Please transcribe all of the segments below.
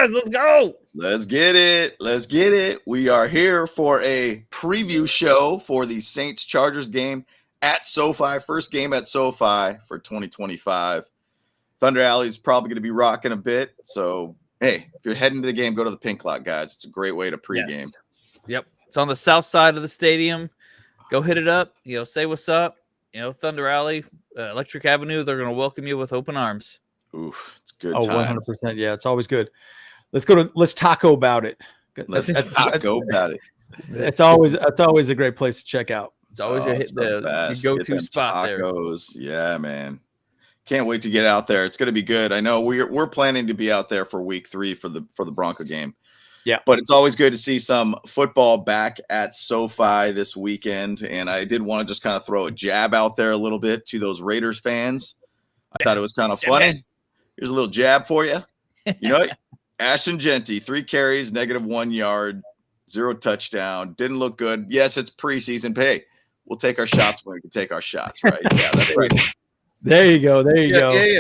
guys. Let's go. Let's get it. Let's get it. We are here for a preview show for the Saints-Chargers game at SoFi. First game at SoFi for 2025. Thunder Alley is probably going to be rocking a bit. So, hey, if you're heading to the game, go to the Pink Lot, guys. It's a great way to pregame. Yes. Yep. It's on the south side of the stadium. Go hit it up. Say what's up. Thunder Alley, Electric Avenue, they're going to welcome you with open arms. Oof, it's good. 100%. Yeah, it's always good. Let's taco about it. Let's taco about it. It's always a great place to check out. It's always the go-to spot tacos. There. Yeah, man. Can't wait to get out there. It's going to be good. I know we're planning to be out there for week 3 for the Bronco game. Yeah. But it's always good to see some football back at SoFi this weekend. And I did want to just kind of throw a jab out there a little bit to those Raiders fans. I thought it was kind of funny. Here's a little jab for you. You know what? Ashton Genty, 3 carries, -1 yard, 0 touchdown. Didn't look good. Yes, it's preseason, but hey, we'll take our shots when we can take our shots, right? Yeah, that's right. There you go. Yeah.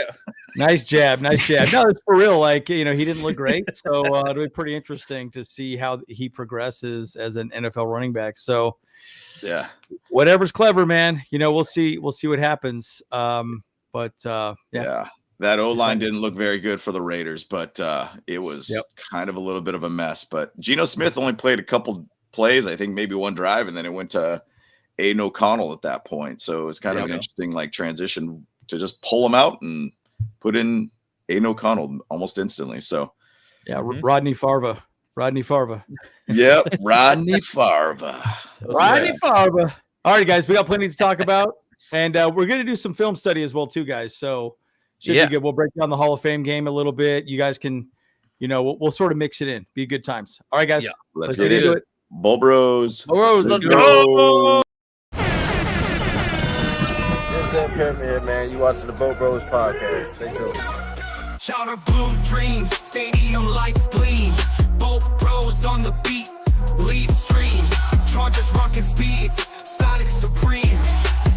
Nice jab. No, it's for real. He didn't look great. So it'll be pretty interesting to see how he progresses as an NFL running back. So yeah, whatever's clever, man. We'll see what happens. Yeah. That O-line didn't look very good for the Raiders, but it was kind of a little bit of a mess. But Geno Smith only played a couple plays, I think maybe one drive, and then it went to Aiden O'Connell at that point. So it was kind of an interesting transition to just pull him out and put in Aiden O'Connell almost instantly. So yeah, Rodney Farva. Yep, Rodney Farva. All right, guys, we got plenty to talk about, and we're going to do some film study as well too, guys. So should be good. We'll break down the Hall of Fame game a little bit. You guys can, we'll sort of mix it in. Be good times. All right, guys. Yeah, let's get into it. Bull Bros. Let's go. What's up, Pyramid, man? You watching the Bull Bros podcast. Stay tuned. Shout blue dreams, stadium lights gleam. Both bros on the beat, lead stream. Chargers rocking speeds, Sonic Supreme.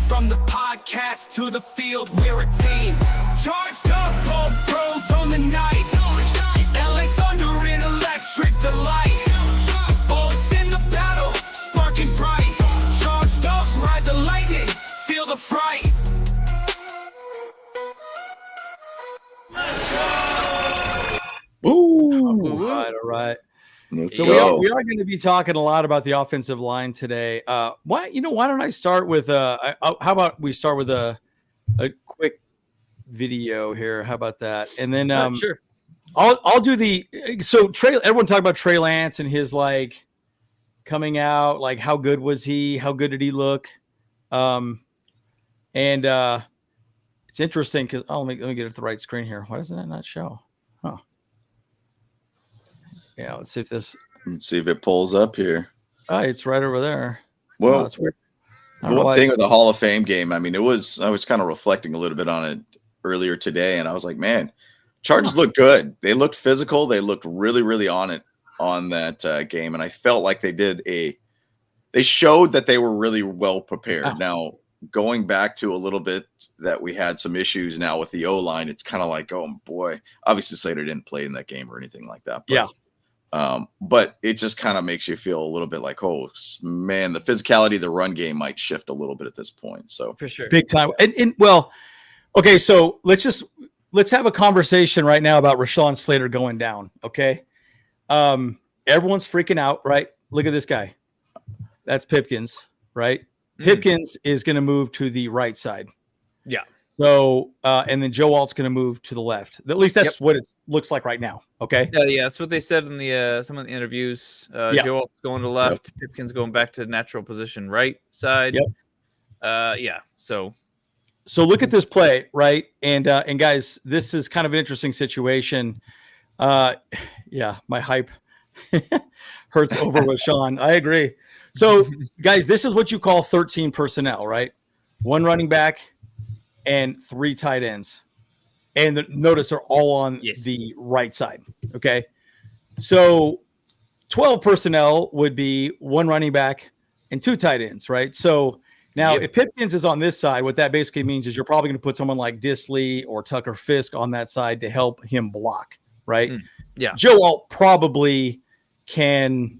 From the podcast to the field, we're a team. Charged up, both bros on the night. LA Thunder in electric delight. Bullets in the battle, sparking bright. Charged up, ride the lightning, feel the fright. All right. So we are going to be talking a lot about the offensive line today. Why don't I start with how about we start with a quick video here? How about that? And then sure. I'll do everyone talk about Trey Lance and his coming out, how good was he? How good did he look? And it's interesting because let me get it the right screen here. Why doesn't that not show? Huh. Yeah, let's see if it pulls up here. It's right over there. Well, it's weird. The one thing with the Hall of Fame game, I was kind of reflecting a little bit on it earlier today, and I was like, man, Chargers look good. They looked physical. They looked really, really on that game, and I felt like they showed that they were really well prepared. Oh. Now, going back to a little bit that we had some issues now with the O-line, it's kind of like, oh boy, obviously Slater didn't play in that game or anything like that. But, but it just kind of makes you feel a little bit like, oh man, the physicality of the run game might shift a little bit at this point. So for sure, big time. And okay, so let's have a conversation right now about Rashawn Slater going down. Okay, everyone's freaking out, right? Look at this guy. That's Pipkins, right? Pipkins is going to move to the right side. Yeah. So, and then Joe Alt's going to move to the left. At least that's what it looks like right now. Okay. Yeah, that's what they said in the some of the interviews. Joe Alt's going to left. Pipkins going back to natural position right side. Yep. So look at this play, right? And guys, this is kind of an interesting situation. My hype hurts over Rashawn. I agree. So, guys, this is what you call 13 personnel, right? 1 running back and 3 tight ends. And notice they're all on the right side, okay? So 12 personnel would be 1 running back and 2 tight ends, right? So now if Pipkins is on this side, what that basically means is you're probably going to put someone like Disley or Tucker Fisk on that side to help him block, right? Yeah. Joe Alt probably can,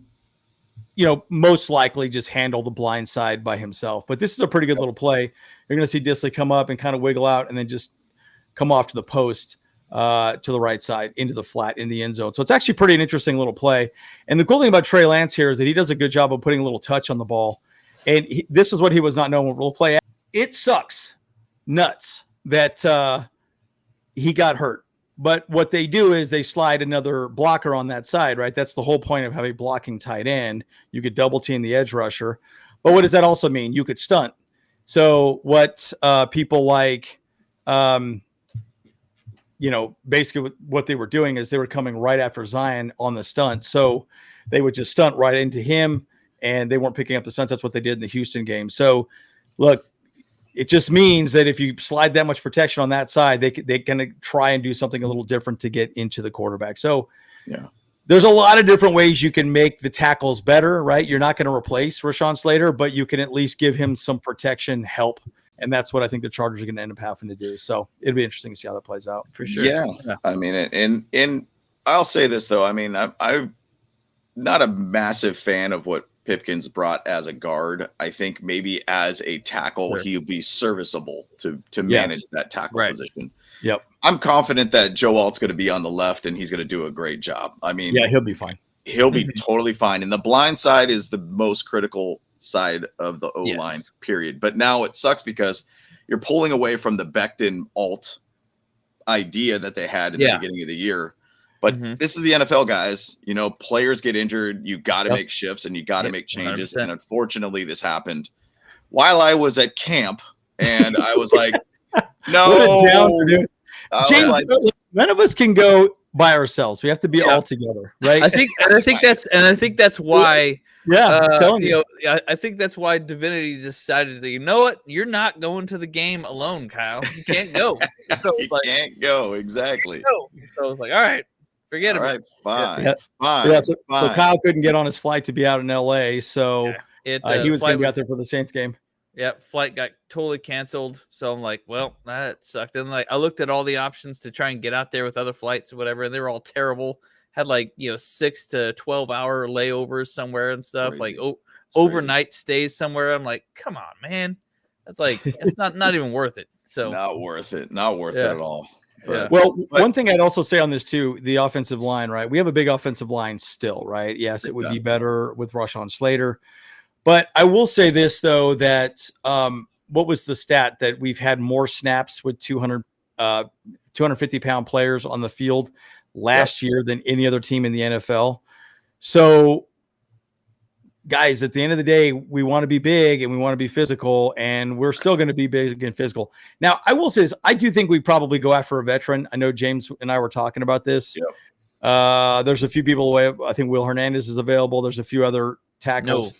most likely just handle the blind side by himself. But this is a pretty good little play. You're going to see Dissly come up and kind of wiggle out and then just come off to the post to the right side into the flat in the end zone. So it's actually pretty an interesting little play. And the cool thing about Trey Lance here is that he does a good job of putting a little touch on the ball. And this is what he was not known will play. It sucks nuts that he got hurt. But what they do is they slide another blocker on that side, right? That's the whole point of having a blocking tight end. You could double team the edge rusher. But what does that also mean? You could stunt. So what people like, basically what they were doing is they were coming right after Zion on the stunt. So they would just stunt right into him, and they weren't picking up the stunts. That's what they did in the Houston game. So, look, it just means that if you slide that much protection on that side, they're going to try and do something a little different to get into the quarterback. So, there's a lot of different ways you can make the tackles better, right? You're not going to replace Rashawn Slater, but you can at least give him some protection help. And that's what I think the Chargers are going to end up having to do. So it'll be interesting to see how that plays out. For sure. Yeah. I mean, and I'll say this, though. I mean, I'm not a massive fan of what Pipkins brought as a guard. I think maybe as a tackle, he'll be serviceable to manage that tackle position. Yep. I'm confident that Joe Alt's going to be on the left and he's going to do a great job. I mean, he'll be fine. He'll be totally fine. And the blind side is the most critical side of the O-line, period. But now it sucks because you're pulling away from the Becton Alt idea that they had in the beginning of the year. But this is the NFL, guys. Players get injured. You got to make shifts and you got to make changes. 100%. And unfortunately, this happened while I was at camp. And I was like, no. James, none of us can go by ourselves. We have to be all together, right? I think that's why. I think that's why Divinity decided that, you know what, you're not going to the game alone, Kyle. You can't go. So you can't go, exactly. So I was like, all right, forget it. All right, fine. So Kyle couldn't get on his flight to be out in LA, so he was going to be out there for the Saints game. Yeah, flight got totally canceled. So I'm like, well, that sucked. And I looked at all the options to try and get out there with other flights or whatever, and they were all terrible. Had 6 to 12 hour layovers somewhere and stuff, crazy. Overnight stays somewhere. I'm like, come on, man. That's it's not even worth it. So not worth it at all. But, one thing I'd also say on this too, the offensive line, right? We have a big offensive line still, right? Yes, it would be better with Rashawn Slater. But I will say this, though, that what was the stat that we've had more snaps with 250-pound players on the field last year than any other team in the NFL. So, guys, at the end of the day, we want to be big and we want to be physical, and we're still going to be big and physical. Now, I will say this. I do think we probably go after a veteran. I know James and I were talking about this. Yep. There's a few people away. I think Will Hernandez is available. There's a few other tackles. No.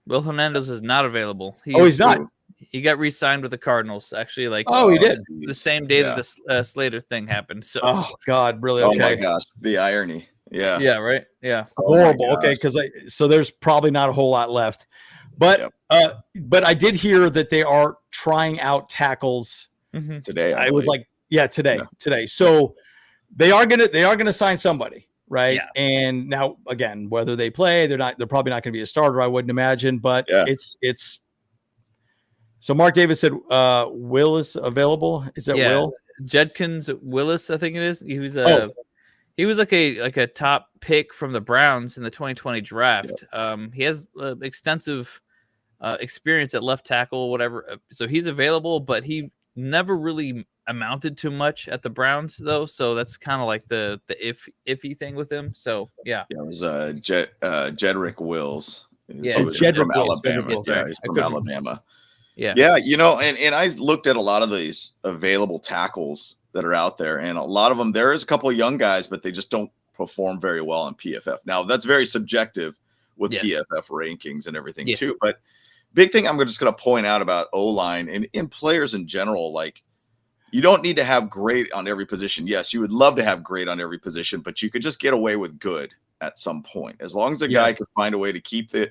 Will Hernandez is not available. He's not. He got re-signed with the Cardinals. Actually, he did the same day that the Slater thing happened. So, oh God, really? Okay. Oh my gosh, the irony. Yeah. Yeah. Right. Yeah. Horrible. Okay, because so there's probably not a whole lot left, but I did hear that they are trying out tackles today. I was like, today. So they are gonna sign somebody. Right. Yeah. And now again, whether they play, they're probably not going to be a starter, I wouldn't imagine, but it's so Mark Davis said Will is available. Is that Will? Judkins Willis, I think it is. He was he was like a top pick from the Browns in the 2020 draft. He has extensive experience at left tackle, whatever. So he's available, but he never really amounted to much at the Browns, though. So that's kind of like the iffy thing with him. So it was Jedrick Wills. Jedrick from Wills. Alabama. He's from Alabama. Yeah. And I looked at a lot of these available tackles that are out there, and a lot of them, there is a couple of young guys, but they just don't perform very well on PFF. Now that's very subjective with PFF rankings and everything too. But big thing I'm just going to point out about O-line and in players in general, you don't need to have great on every position. Yes, you would love to have great on every position, but you could just get away with good at some point. As long as a guy can find a way to keep the,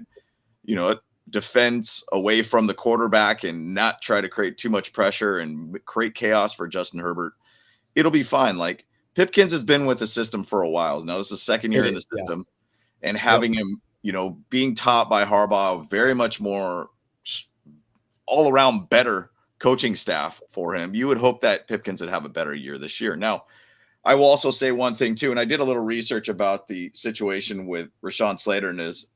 defense away from the quarterback and not try to create too much pressure and create chaos for Justin Herbert, it'll be fine. Pipkins has been with the system for a while. Now this is second year in the system, and having him, being taught by Harbaugh, very much more all around better coaching staff for him. You would hope that Pipkins would have a better year this year. Now, I will also say one thing too, and I did a little research about the situation with Rashawn Slater and his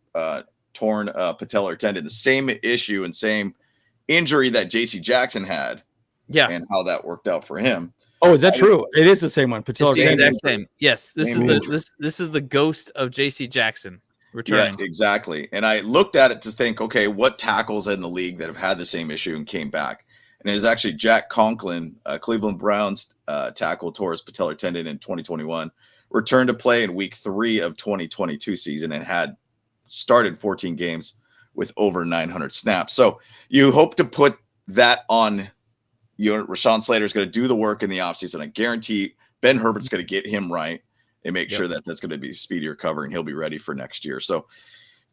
torn patellar tendon, the same issue and same injury that J.C. Jackson had. Yeah, and how that worked out for him. Oh, is that true? It is the same one. Patellar tendon. Exact same. Yes, this is the ghost of J.C. Jackson returning. Yeah, exactly. And I looked at it to think, okay, what tackles in the league that have had the same issue and came back? And it was actually Jack Conklin, Cleveland Browns tackle, tore his patellar tendon in 2021, returned to play in week 3 of 2022 season and had started 14 games with over 900 snaps. So you hope to put that on. Rashawn Slater is going to do the work in the offseason. I guarantee Ben Herbert's going to get him right and make sure that that's going to be speedy recovery and he'll be ready for next year. So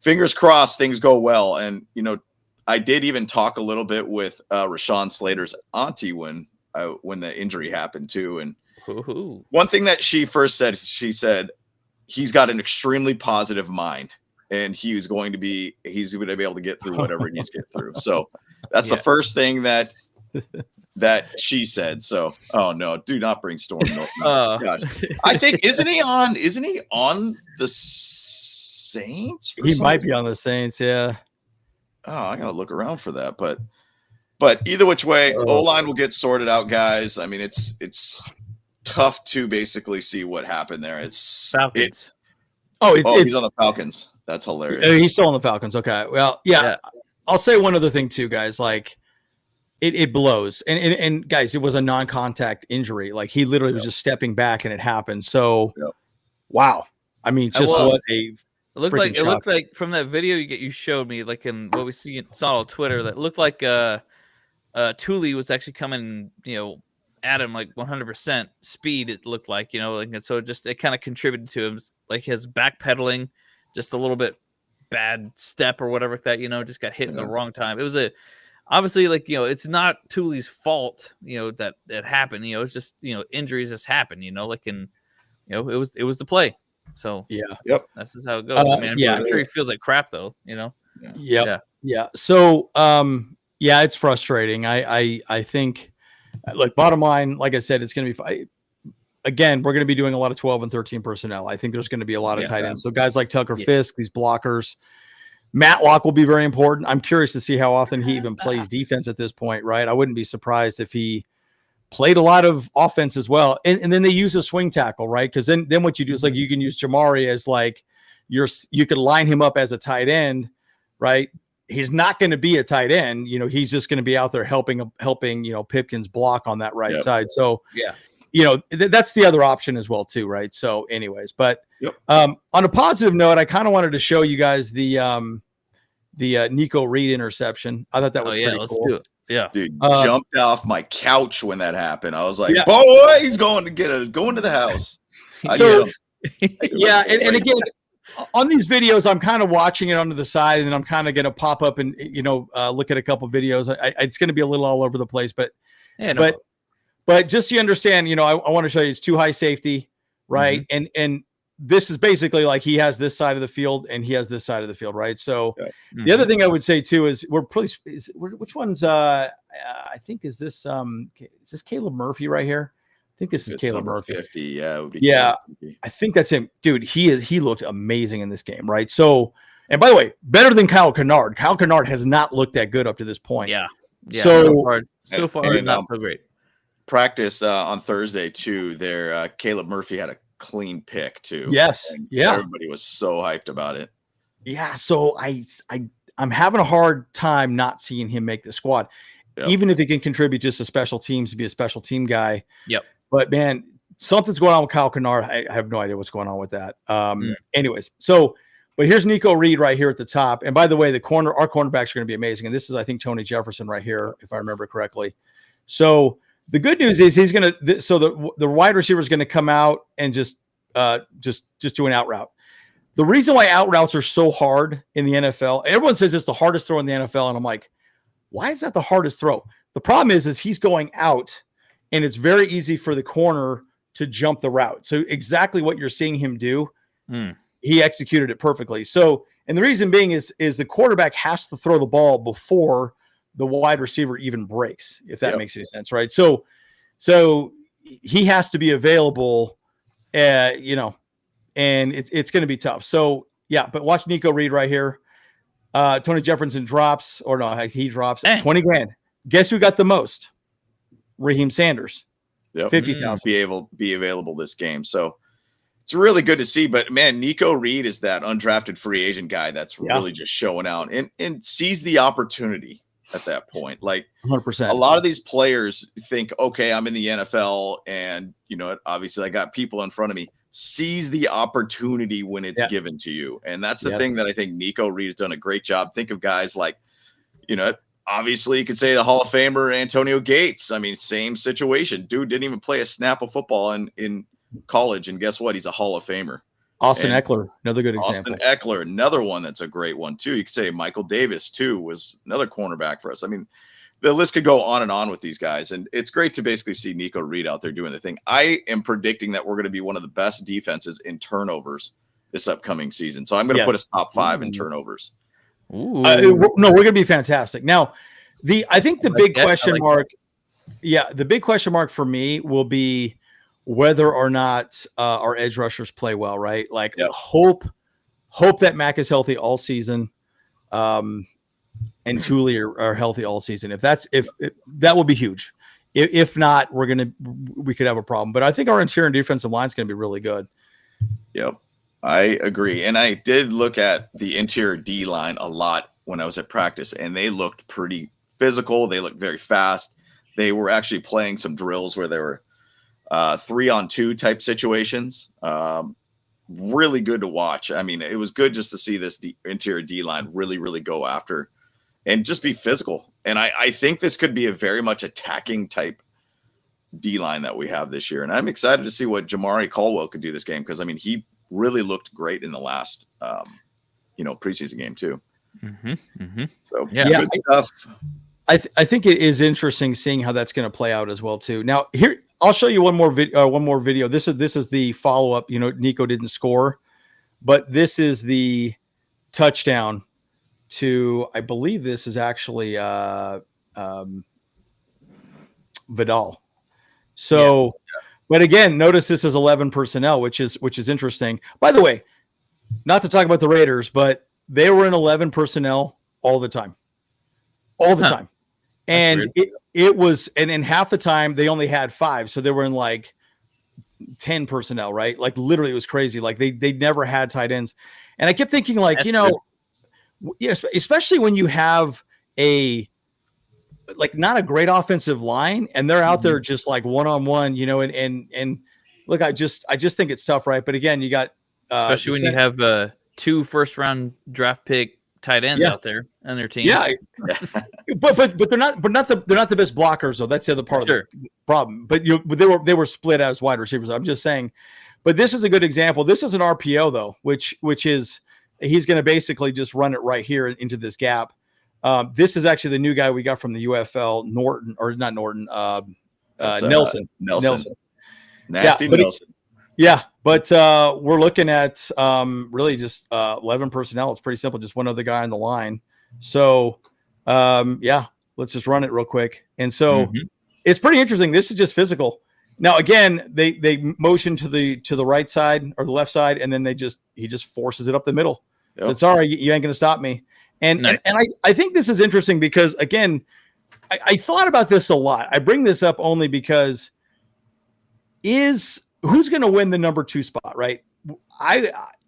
fingers crossed things go well. And, I did even talk a little bit with Rashawn Slater's auntie when the injury happened too. And one thing that she first said, she said, he's got an extremely positive mind and he's going to be able to get through whatever he needs to get through. So that's the first thing that she said. So, oh no, do not bring Storm. No, gosh. I think, isn't he on the Saints? He might be on the Saints. Yeah. Oh, I got to look around for that. But either which way, O-line will get sorted out, guys. I mean, it's tough to basically see what happened there. It's Falcons. He's on the Falcons. That's hilarious. He's still on the Falcons. Okay. Well, yeah. I'll say one other thing too, guys. Like it blows. And guys, it was a non-contact injury. Like he literally was just stepping back and it happened. So wow. I mean, just what a It looked like from that video you showed me, like in what we saw on Twitter, that looked like Thule was actually coming, at him like 100% speed. It looked like, and so it kind of contributed to him, like his backpedaling, just a little bit bad step or whatever that just got hit in the wrong time. It was obviously like it's not Thule's fault, that happened. It's just injuries just happen. It was the play. So that's just how it goes. I'm sure he feels like crap though. Yeah. So it's frustrating. I think, look, bottom line, like I said, it's going to be again. We're going to be doing a lot of 12 and 13 personnel. I think there's going to be a lot of tight ends. So guys like Tucker Fisk, these blockers, Matlock will be very important. I'm curious to see how often he even plays defense at this point. Right, I wouldn't be surprised if he played a lot of offense as well. And then they use a swing tackle, right? Because then what you do is like you can use Jamari as like you could line him up as a tight end, right? He's not going to be a tight end. He's just going to be out there helping Pipkins block on that right side. So that's the other option as well too, right? So anyways, but on a positive note, I kind of wanted to show you guys the Nico Reed interception. I thought that was pretty let's cool. do it. Yeah, dude, jumped off my couch when that happened. I was like, boy, he's going to the house. And again, on these videos, I'm kind of watching it onto the side, and then I'm kind of going to pop up and look at a couple videos. It's going to be a little all over the place, but just so you understand, I want to show you it's too high safety, right? Mm-hmm. And this is basically like he has this side of the field and he has this side of the field, right? So the other thing I would say too is which one's I think is this Caleb Murphy right here? I think this is Caleb Murphy. 50, yeah. I think that's him. Dude, he looked amazing in this game, right? So, and by the way, better than Kyle Kennard. Kyle Kennard has not looked that good up to this point. Yeah. So far not so great. Practice on Thursday too. There, Caleb Murphy had a clean pick too. Yes. And everybody was so hyped about it. Yeah. So I'm having a hard time not seeing him make the squad, even if he can contribute just to special teams to be a special team guy. Yep. But man, something's going on with Kyle Kennard. I have no idea what's going on with that. Anyways, but here's Nico Reed right here at the top. And by the way, our cornerbacks are going to be amazing. And this is, I think, Tony Jefferson right here, if I remember correctly. So the good news is he's going to, so the wide receiver is going to come out and just do an out route. The reason why out routes are so hard in the NFL, everyone says it's the hardest throw in the NFL. And I'm like, why is that the hardest throw? The problem is he's going out and it's very easy for the corner to jump the route. So exactly what you're seeing him do, he executed it perfectly. So, and the reason being is the quarterback has to throw the ball before the wide receiver even breaks, if that makes any sense, right? So he has to be available, you know, and it's going to be tough. So yeah, but watch Nico Reed right here. Tony Jefferson drops, or no, he drops 20 grand. Guess who got the most? Raheem Sanders. 50,000. Be available this game. So it's really good to see. But man, Nico Reed is that undrafted free agent guy that's really just showing out and sees the opportunity at that point. Like 100%. A lot of these players think, okay, I'm in the NFL, and you know, obviously I got people in front of me. Seize the opportunity when it's given to you. And that's the thing that I think Nico Reed has done a great job. Think of guys like, you know, obviously you could say the Hall of Famer Antonio Gates. I mean, same situation. Dude didn't even play a snap of football in college. And guess what? He's a Hall of Famer. Austin Eckler, another good example. Austin Eckler, another one that's a great one too. You could say Michael Davis too was another cornerback for us. I mean, the list could go on and on with these guys, and it's great to basically see Nico Reed out there doing the thing. I am predicting that we're going to be one of the best defenses in turnovers this upcoming season. So I'm going to put us top 5 in turnovers. No, we're going to be fantastic. Now, I think the big question mark, the big question mark for me will be whether or not our edge rushers play well, right? Like hope that Mac is healthy all season. And Thule are healthy all season. If that will be huge. If not, we could have a problem. But I think our interior and defensive line is going to be really good. Yep, I agree. And I did look at the interior D line a lot when I was at practice, and they looked pretty physical. They looked very fast. They were actually playing some drills where they were 3-on-2 type situations. Really good to watch. I mean, it was good just to see this interior D line really, really go after and just be physical. And I think this could be a very much attacking type D-line that we have this year. And I'm excited to see what Jamari Caldwell could do this game, because, I mean, he really looked great in the last, preseason game too. So, good stuff. I think it is interesting seeing how that's going to play out as well too. Now, here, I'll show you one more video. This is the follow-up. You know, Nico didn't score, but this is the touchdown to, I believe this is actually Vidal. So, but again, notice this is 11 personnel, which is interesting. By the way, not to talk about the Raiders, but they were in 11 personnel all the time. And it was, and in half the time they only had 5. So they were in like 10 personnel, right? Like literally it was crazy. Like they never had tight ends. And I kept thinking like, yes, especially when you have not a great offensive line and they're out there just like one-on-one, and look, I just think it's tough, right? But again, you got especially when you have 2 first-round draft pick tight ends out there on their team. Yeah, but they're not the best blockers though. That's the other part of the problem. But they were split as wide receivers. I'm just saying. But this is a good example. This is an RPO though, which is. He's going to basically just run it right here into this gap. This is actually the new guy we got from the UFL, Nelson. Nasty Nelson. But we're looking at really just 11 personnel. It's pretty simple. Just one other guy on the line. So, let's just run it real quick. And so it's pretty interesting. This is just physical. Now, again, they motion to the right side or the left side, and then he just forces it up the middle. Yep. It's all right. You ain't going to stop me. And I think this is interesting because, again, I thought about this a lot. I bring this up only because who's going to win the number 2 spot, right?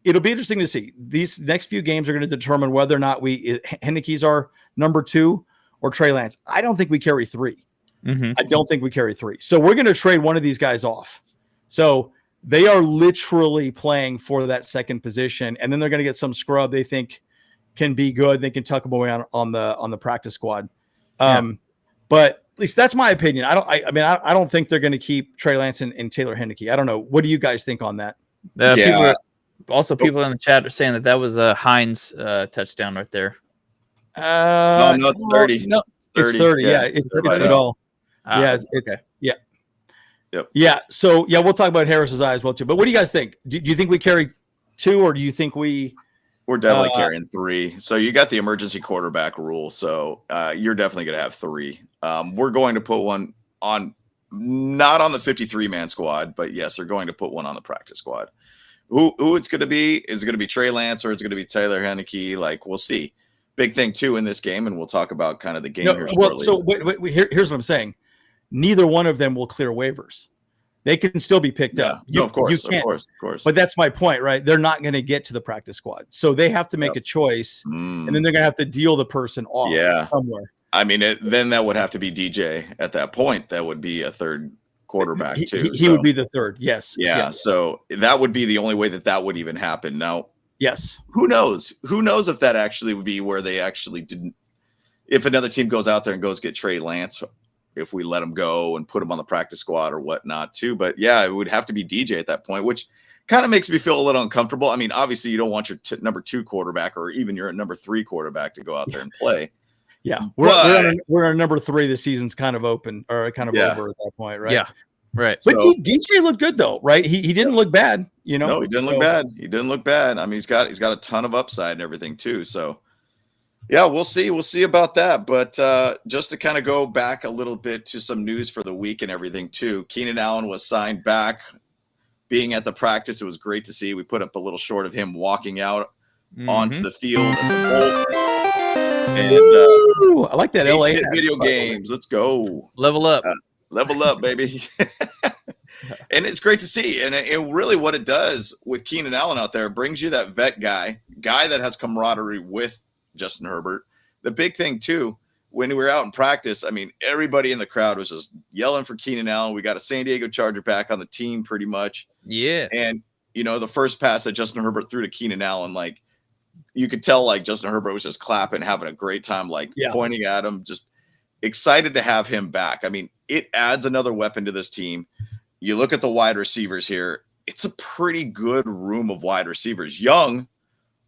It'll be interesting to see. These next few games are going to determine whether or not Heinicke's our number 2 or Trey Lance. I don't think we carry 3. I don't think we carry 3. So we're going to trade one of these guys off. So they are literally playing for that second position, and then they're going to get some scrub they think can be good. They can tuck them away on the practice squad. But at least that's my opinion. I don't think they're going to keep Trey Lance and Taylor Heinicke. I don't know. What do you guys think on that? People in the chat are saying that was a Hines touchdown right there. No, it's 30. No, it's 30. Yeah, it's Vidal. Yep. Yeah. So yeah, we'll talk about Harris's eye as well too. But what do you guys think? Do you think we carry 2, or do you think we're definitely carrying 3? So you got the emergency quarterback rule. So you're definitely going to have 3. We're going to put one on, not on the 53-man squad, but yes, they're going to put one on the practice squad. Who it's going to be? Is it going to be Trey Lance, or is it going to be Taylor Heinicke? Like, we'll see. Big thing too in this game, and we'll talk about kind of the game here shortly. So here's what I'm saying. Neither one of them will clear waivers. They can still be picked up. Of course. But that's my point, right? They're not going to get to the practice squad, so they have to make a choice, and then they're going to have to deal the person off somewhere. I mean, then that would have to be DJ at that point. That would be a third quarterback too. He would be the third. Yes. Yeah. So that would be the only way that would even happen. Now, yes. Who knows? Who knows if that actually would be where they actually didn't? If another team goes out there and goes get Trey Lance, if we let him go and put him on the practice squad or whatnot too. But yeah, it would have to be DJ at that point, which kind of makes me feel a little uncomfortable. I mean, obviously you don't want your number 2 quarterback or even your number 3 quarterback to go out there and play. Yeah. We're on number 3. The season's kind of open, or kind of over at that point. Right. Yeah. Right. But so, DJ looked good though, right? He didn't look bad, you know. No, he didn't look bad. He didn't look bad. I mean, he's got a ton of upside and everything too. So yeah, we'll see. We'll see about that. But just to kind of go back a little bit to some news for the week and everything too. Keenan Allen was signed back. Being at the practice, it was great to see. We put up a little short of him walking out onto the field at the Bowl. And I like that LA video games. Let's go. Level up. Level up, baby. And it's great to see. And really what it does with Keenan Allen out there, brings you that vet guy that has camaraderie with Justin Herbert. The big thing too, when we were out in practice, I mean, everybody in the crowd was just yelling for Keenan Allen. We got a San Diego Charger back on the team pretty much. Yeah. And, you know, the first pass that Justin Herbert threw to Keenan Allen, like, you could tell, like, Justin Herbert was just clapping, having a great time, like pointing at him, just excited to have him back. I mean, it adds another weapon to this team. You look at the wide receivers here, it's a pretty good room of wide receivers. Young,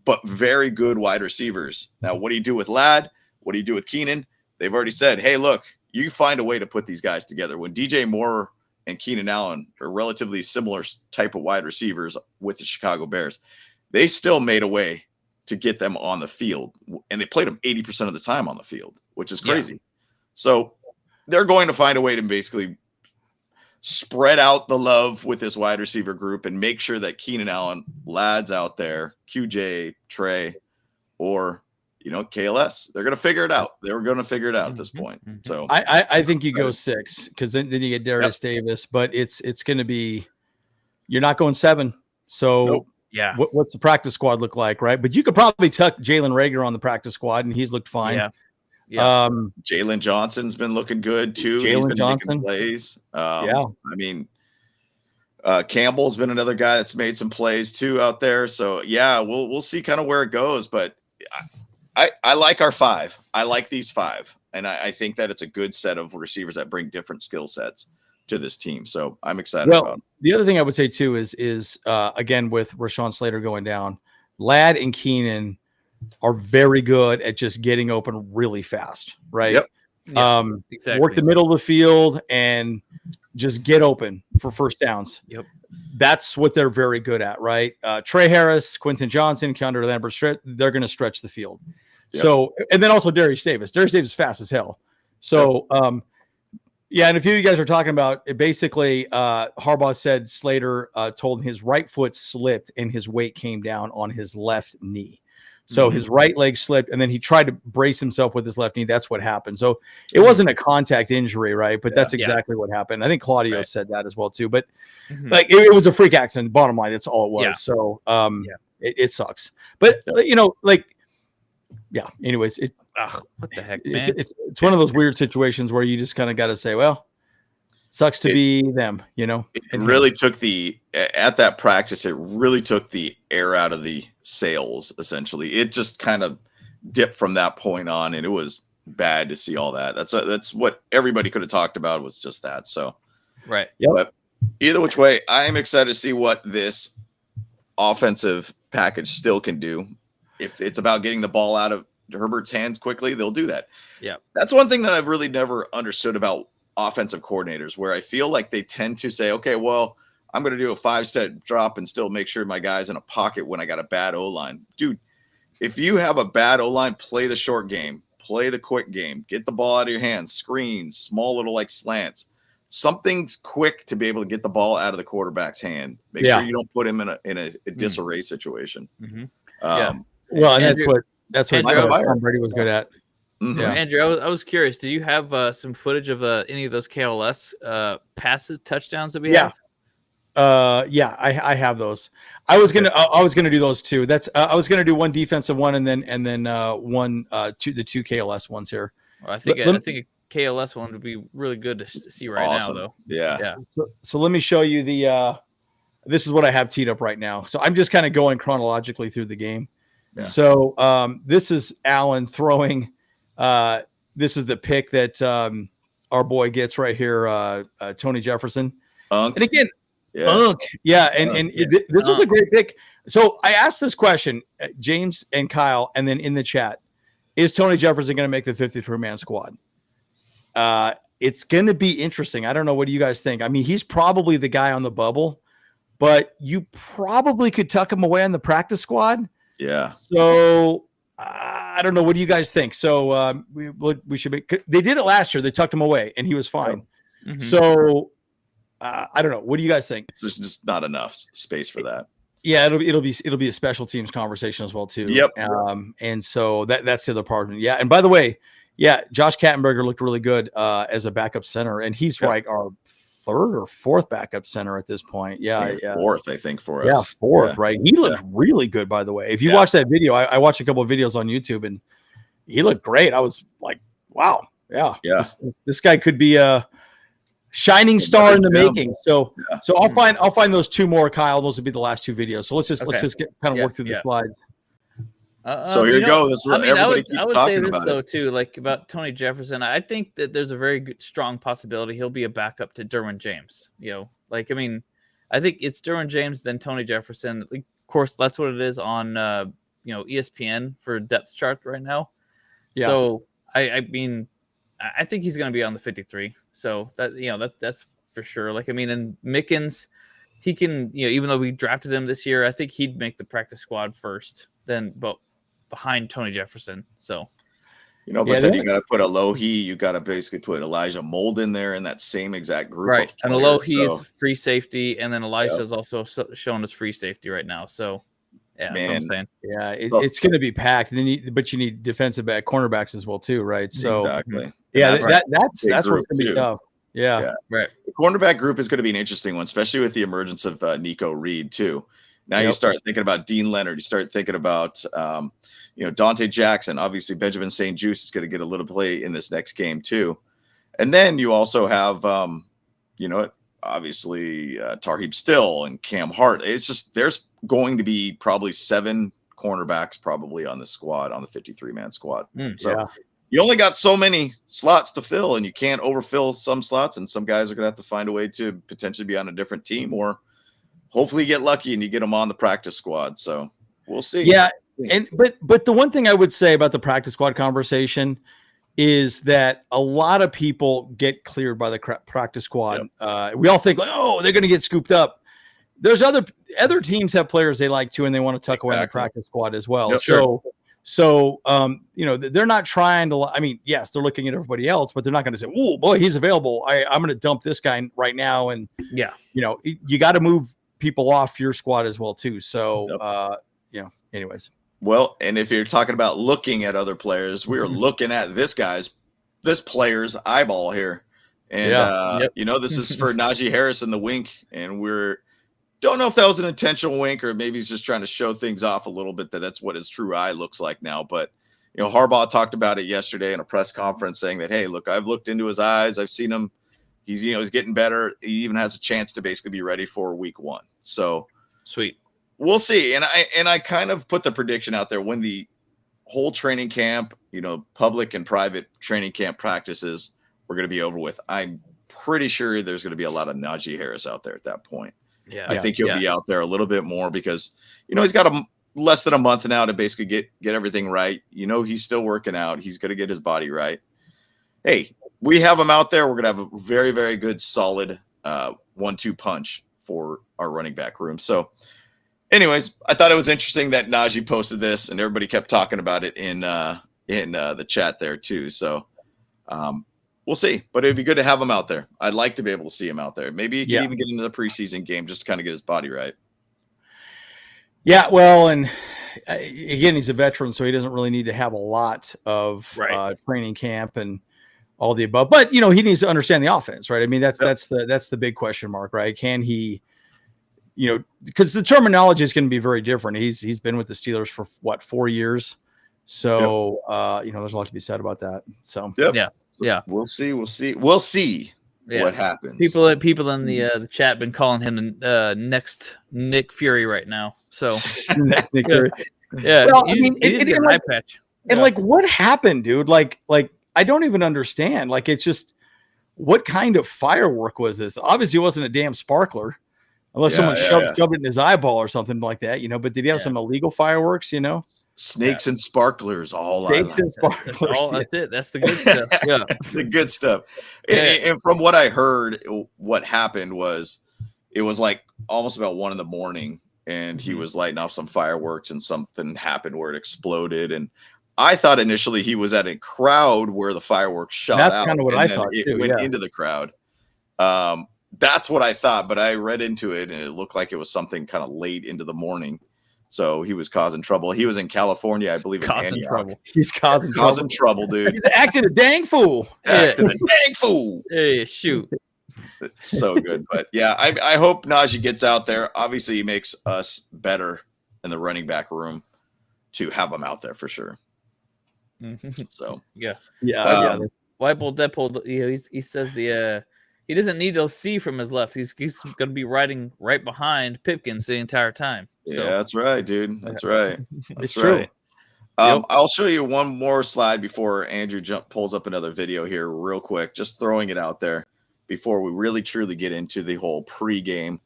but very good wide receivers. Now, what do you do with Ladd? What do you do with Keenan? They've already said, hey, look, you find a way to put these guys together. When DJ Moore and Keenan Allen are relatively similar type of wide receivers with the Chicago Bears, they still made a way to get them on the field. And they played them 80% of the time on the field, which is crazy. Yeah. So they're going to find a way to basically spread out the love with this wide receiver group and make sure that Keenan Allen, Ladd's out there, QJ, Trey, or, you know, KLS. They're going to figure it out. They were going to figure it out at this point. So I think you go 6, because then you get Darius Davis, but it's going to be, you're not going 7. So yeah, what's the practice squad look like, right? But you could probably tuck Jalen Reagor on the practice squad, and he's looked fine. Yeah. Jalen Johnson's been looking good too. He's been making plays. I mean, Campbell's been another guy that's made some plays too out there. So yeah, we'll see kind of where it goes. But I like our 5. I like these 5, and I think that it's a good set of receivers that bring different skill sets to this team. So I'm excited about it. The other thing I would say too is again, with Rashawn Slater going down, Ladd and Keenan are very good at just getting open really fast, right? Yep. Exactly. Work the middle of the field and just get open for first downs. Yep. That's what they're very good at, right? Tre Harris, Quentin Johnson, KeAndre Lambert-Smith, they're going to stretch the field. Yep. So, and then also Darius Davis. Darius Davis is fast as hell. So, yeah, and a few of you guys are talking about it. Basically, Harbaugh said Slater told him his right foot slipped and his weight came down on his left knee. So his right leg slipped, and then he tried to brace himself with his left knee. That's what happened. So it wasn't a contact injury, right? But that's exactly what happened. I think Claudio said that as well too. But like it was a freak accident. Bottom line, that's all it was. Yeah. So it sucks. But you know, like anyways, what the heck, man? It's one of those weird situations where you just kind of got to say, well, sucks to be them, you know. It really took at that practice, it really took the air out of the sails, essentially. It just kind of dipped from that point on, and it was bad to see all that. That's what everybody could have talked about, was just that. So right. Yep. But either which way, I am excited to see what this offensive package still can do. If it's about getting the ball out of Herbert's hands quickly, they'll do that. Yeah. That's one thing that I've really never understood about offensive coordinators where I feel like they tend to say, okay, well, I'm going to do a 5-step drop and still make sure my guy's in a pocket when I got a bad O-line. Dude, if you have a bad O-line, play the short game, play the quick game, get the ball out of your hands, screens, small little like slants, something's quick to be able to get the ball out of the quarterback's hand. Make sure you don't put him in a disarray situation. Well, and that's what Tom Brady was good at. Yeah. Andrew, I was curious. Do you have some footage of any of those KLS passes, touchdowns that we have? I have those. I was gonna do those too. I was gonna do one defensive one and then one the two KLS ones here. Well, I think a KLS one would be really good to see right now, though. Yeah. So let me show you this is what I have teed up right now. So I'm just kind of going chronologically through the game. Yeah. So this is Allen throwing. This is the pick that our boy gets right here, Tony Jefferson. And again, this was a great pick. So I asked this question, James and Kyle, and then in the chat, is Tony Jefferson going to make the 53-man squad? It's going to be interesting. I don't know. What do you guys think? I mean, he's probably the guy on the bubble, but you probably could tuck him away on the practice squad. Yeah. So I don't know. What do you guys think? So we should be. They did it last year. They tucked him away, and he was fine. Mm-hmm. So I don't know. What do you guys think? There's just not enough space for that. Yeah, it'll be a special teams conversation as well too. Yep. And so that's the other part of it. Yeah. And by the way, Josh Kattenberger looked really good as a backup center, and he's like our third or fourth backup center at this point. Yeah. Fourth, I think, for us. Yeah, fourth, right? He looked really good, by the way. If you watch that video, I watched a couple of videos on YouTube, and he looked great. I was like, wow. Yeah. This guy could be a shining star in the making. So I'll find those two more, Kyle. Those would be the last two videos. So let's just kind of work through the slides. So here you go. This is everybody keeps talking about though too, like about Tony Jefferson. I think that there's a very strong possibility he'll be a backup to Derwin James. I think it's Derwin James then Tony Jefferson. Of course, that's what it is on ESPN for depth chart right now. Yeah. So I think he's going to be on the 53. So that's for sure. And Mickens, he can, even though we drafted him this year, I think he'd make the practice squad first, then behind Tony Jefferson. So, but then you got to put Alohi. You got to basically put Elijah Mold in there in that same exact group. Right. And Alohi is free safety. And then Elijah is also shown as free safety right now. So, yeah, that's what I'm saying. Yeah, it's going to be packed. But you need defensive cornerbacks as well too, right? So exactly. Yeah, that's what's going to be tough. Yeah, right. The cornerback group is going to be an interesting one, especially with the emergence of Nico Reed too. Now you start thinking about Dean Leonard. You start thinking about Dante Jackson. Obviously, Benjamin St. Juste is going to get a little play in this next game too. And then you also have obviously Tarheeb Still and Cam Hart. It's just there's going to be probably 7 cornerbacks probably on the squad, on the 53-man squad. You only got so many slots to fill, and you can't overfill some slots, and some guys are going to have to find a way to potentially be on a different team, or hopefully you get lucky and you get them on the practice squad. So we'll see. Yeah. But the one thing I would say about the practice squad conversation is that a lot of people get cleared by the practice squad. Yep. We all think they're going to get scooped up. There's other teams have players they like to, and they want to tuck away in the practice squad as well. Yep, So, they're not trying to, yes, they're looking at everybody else, but they're not going to say, oh boy, he's available. I'm going to dump this guy right now. And you got to move people off your squad as well too. So, anyways. Well, and if you're talking about looking at other players, we are looking at this player's eyeball here. And, this is for Naji Harris in the wink. And don't know if that was an intentional wink or maybe he's just trying to show things off a little bit, that's what his true eye looks like now. But, Harbaugh talked about it yesterday in a press conference saying that, hey, look, I've looked into his eyes. I've seen him. He's, he's getting better. He even has a chance to basically be ready for week 1. So sweet. We'll see. And I kind of put the prediction out there when the whole training camp, public and private training camp practices were going to be over with. I'm pretty sure there's going to be a lot of Naji Harris out there at that point. Yeah, I think he'll be out there a little bit more because, he's got less than a month now to basically get everything right. He's still working out. He's going to get his body right. Hey, we have him out there. We're going to have a very, very good, solid 1-2 punch for our running back room. So anyways, I thought it was interesting that Naji posted this and everybody kept talking about it in the chat there too. So we'll see, but it'd be good to have him out there. I'd like to be able to see him out there. Maybe he can even get into the preseason game just to kind of get his body right. Yeah, well, and again, he's a veteran, so he doesn't really need to have a lot of training camp and all the above. But he needs to understand the offense, right? I mean, that's the big question mark, right? Can he, because the terminology is going to be very different. He's been with the Steelers for 4 years, so there's a lot to be said about that. So yeah, we'll see what happens. People in the chat been calling him the next Nick Fury right now. So Nick Fury. Yeah, well, he's got an eye patch. And what happened, dude? Like I don't even understand. Like, it's just, what kind of firework was this? Obviously, it wasn't a damn sparkler, unless someone shoved it in his eyeball or something like that. But did he have some illegal fireworks? Snakes and sparklers, snakes and sparklers. That's it. That's the good stuff. Yeah, the good stuff. And from what I heard, what happened was it was like almost about 1 a.m. and he was lighting off some fireworks and something happened where it exploded. And I thought initially he was at a crowd where the fireworks shot out. That's kind of what I thought it too. Went into the crowd. That's what I thought, but I read into it and it looked like it was something kind of late into the morning. So he was causing trouble. He was in California, I believe. Causing trouble. He's causing trouble, dude. He's acting a dang fool. Acting a dang fool. Hey, shoot. It's so good. But yeah, I hope Naji gets out there. Obviously, he makes us better in the running back room to have him out there for sure. So yeah. Whitebolt Deadpool, he says he doesn't need to see from his left. He's going to be riding right behind Pipkins the entire time. So. Yeah, that's right, dude. That's right. It's true. I'll show you one more slide before Andrew pulls up another video here real quick, just throwing it out there before we really truly get into the whole pregame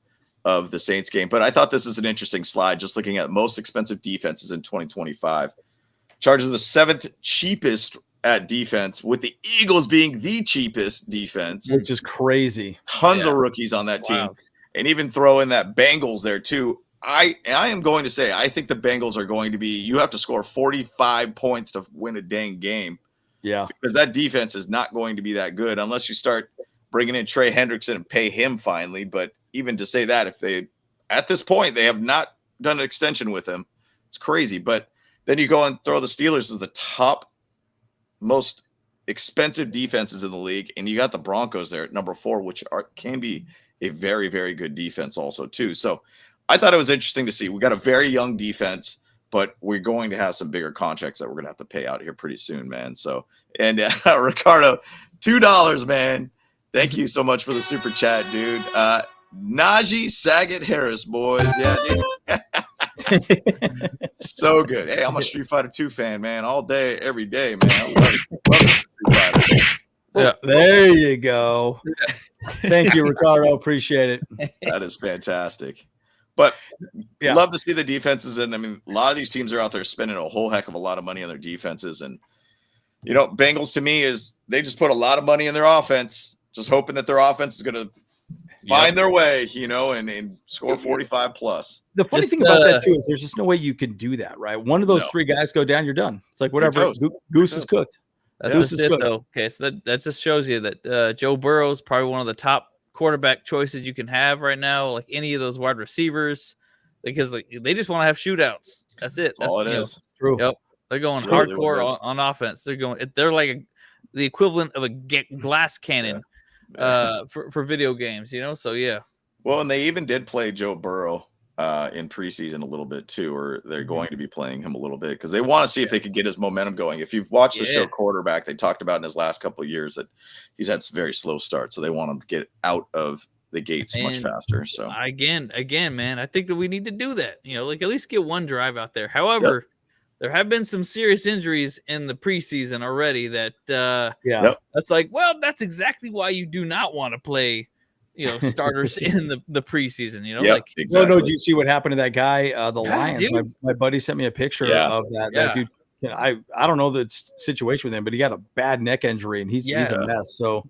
of the Saints game. But I thought this is an interesting slide, just looking at most expensive defenses in 2025. Chargers are the 7th cheapest at defense, with the Eagles being the cheapest defense. Which is crazy. Tons of rookies on that team. And even throw in that Bengals there too. I am going to say, I think the Bengals are going to be, you have to score 45 points to win a dang game. Yeah. Because that defense is not going to be that good unless you start bringing in Trey Hendrickson and pay him finally. But even to say that, at this point, they have not done an extension with him. It's crazy. But then you go and throw the Steelers as the top most expensive defenses in the league. And you got the Broncos there at number 4, which can be a very, very good defense also too. So I thought it was interesting to see. We got a very young defense, but we're going to have some bigger contracts that we're going to have to pay out here pretty soon, man. So, and Ricardo, $2, man. Thank you so much for the super chat, dude. Naji Saget Harris, boys. Yeah, dude. So good. Hey, I'm a Street Fighter 2 fan, man. All day, every day, man. I love Street Fighter. Yeah, there you go. Thank you, Ricardo. Appreciate it. That is fantastic. But love to see the defenses. And I mean, a lot of these teams are out there spending a whole heck of a lot of money on their defenses. And, Bengals to me is they just put a lot of money in their offense, just hoping that their offense is going to find their way, and score 45 plus. The funny thing about that too is there's just no way you can do that, right? One of those 3 guys go down, you're done. It's like whatever. Goose is cooked. That's just it, though. Okay, so that just shows you that Joe Burrow is probably one of the top quarterback choices you can have right now, like any of those wide receivers, because they just want to have shootouts. That's it. That's all it is. True. Yep. They're going hardcore on offense. They're like the equivalent of a glass cannon for video games, So yeah. Well, and they even did play Joe Burrow in preseason a little bit too, or they're going to be playing him a little bit because they want to see if they could get his momentum going. If you've watched the show Quarterback, they talked about in his last couple of years that he's had some very slow starts, so they want him to get out of the gates much faster. So again, man, I think that we need to do that. At least get one drive out there. However, there have been some serious injuries in the preseason already. That's that's exactly why you do not want to play. Starters in the preseason, exactly. No, do you see what happened to that guy? The Lions. My buddy sent me a picture of that. That dude I don't know the situation with him, but he got a bad neck injury and he's a mess. So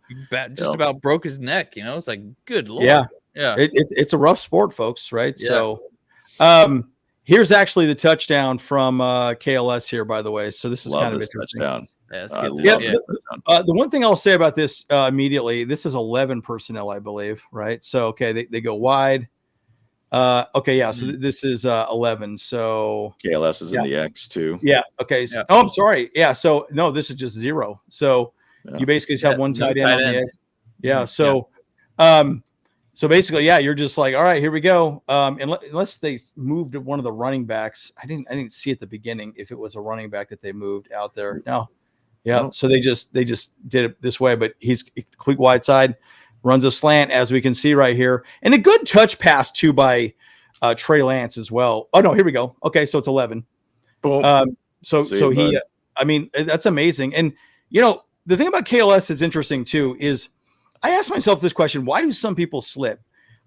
just about broke his neck. It's like, good Lord. Yeah. It's a rough sport, folks. Right. Yeah. So, here's actually the touchdown from KLS here, by the way. So this is kind of interesting. Touchdown. The one thing I'll say about this immediately, this is 11 personnel, I believe. Right. So, okay. They go wide. Okay. Yeah. So this is 11. So KLS is in the X too. Yeah. Okay. So, I'm sorry. Yeah. So no, this is just 0. So you basically just have one tight end on the X. Yeah. So, so basically, you're just like, all right, here we go. Unless they moved one of the running backs, I didn't see at the beginning if it was a running back that they moved out there. No. Yeah. No. So they just did it this way, but he's complete wide side. Runs a slant, as we can see right here. And a good touch pass, too, by Trey Lance as well. Oh, no, here we go. Okay, so it's 11. Boom. So he I mean, that's amazing. And, the thing about KLS that's interesting, too, is I asked myself this question. Why do some people slip?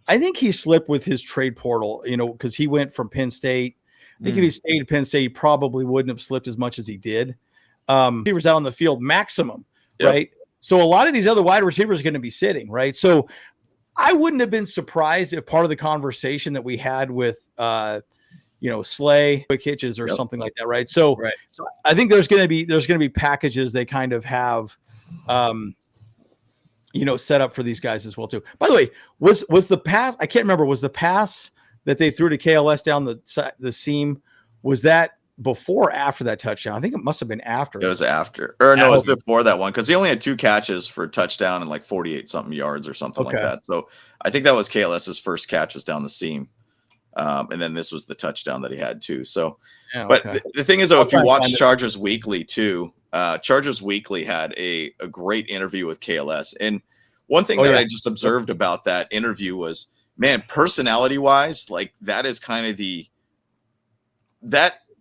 I think he slipped with his trade portal, because he went from Penn State. I think if he stayed at Penn State, he probably wouldn't have slipped as much as he did. He was out on the field maximum, right? So a lot of these other wide receivers are going to be sitting, right? So I wouldn't have been surprised if part of the conversation that we had with, Slay, quick hitches or something like that, right? So I think there's going to be packages they kind of have, set up for these guys as well too. By the way, was the pass? I can't remember. Was the pass that they threw to KLS down the seam? Was that before or after that touchdown? I think it must have been after. It was after. Or no, it was before that one, because he only had 2 catches for a touchdown and like 48 something yards or something like that. So I think that was KLS's first catch was down the seam. And then this was the touchdown that he had too. So, but the thing is, though, if you watch Chargers Weekly too, Chargers Weekly had a great interview with KLS. And one thing that I just observed about that interview was, man, personality wise, like that is kind of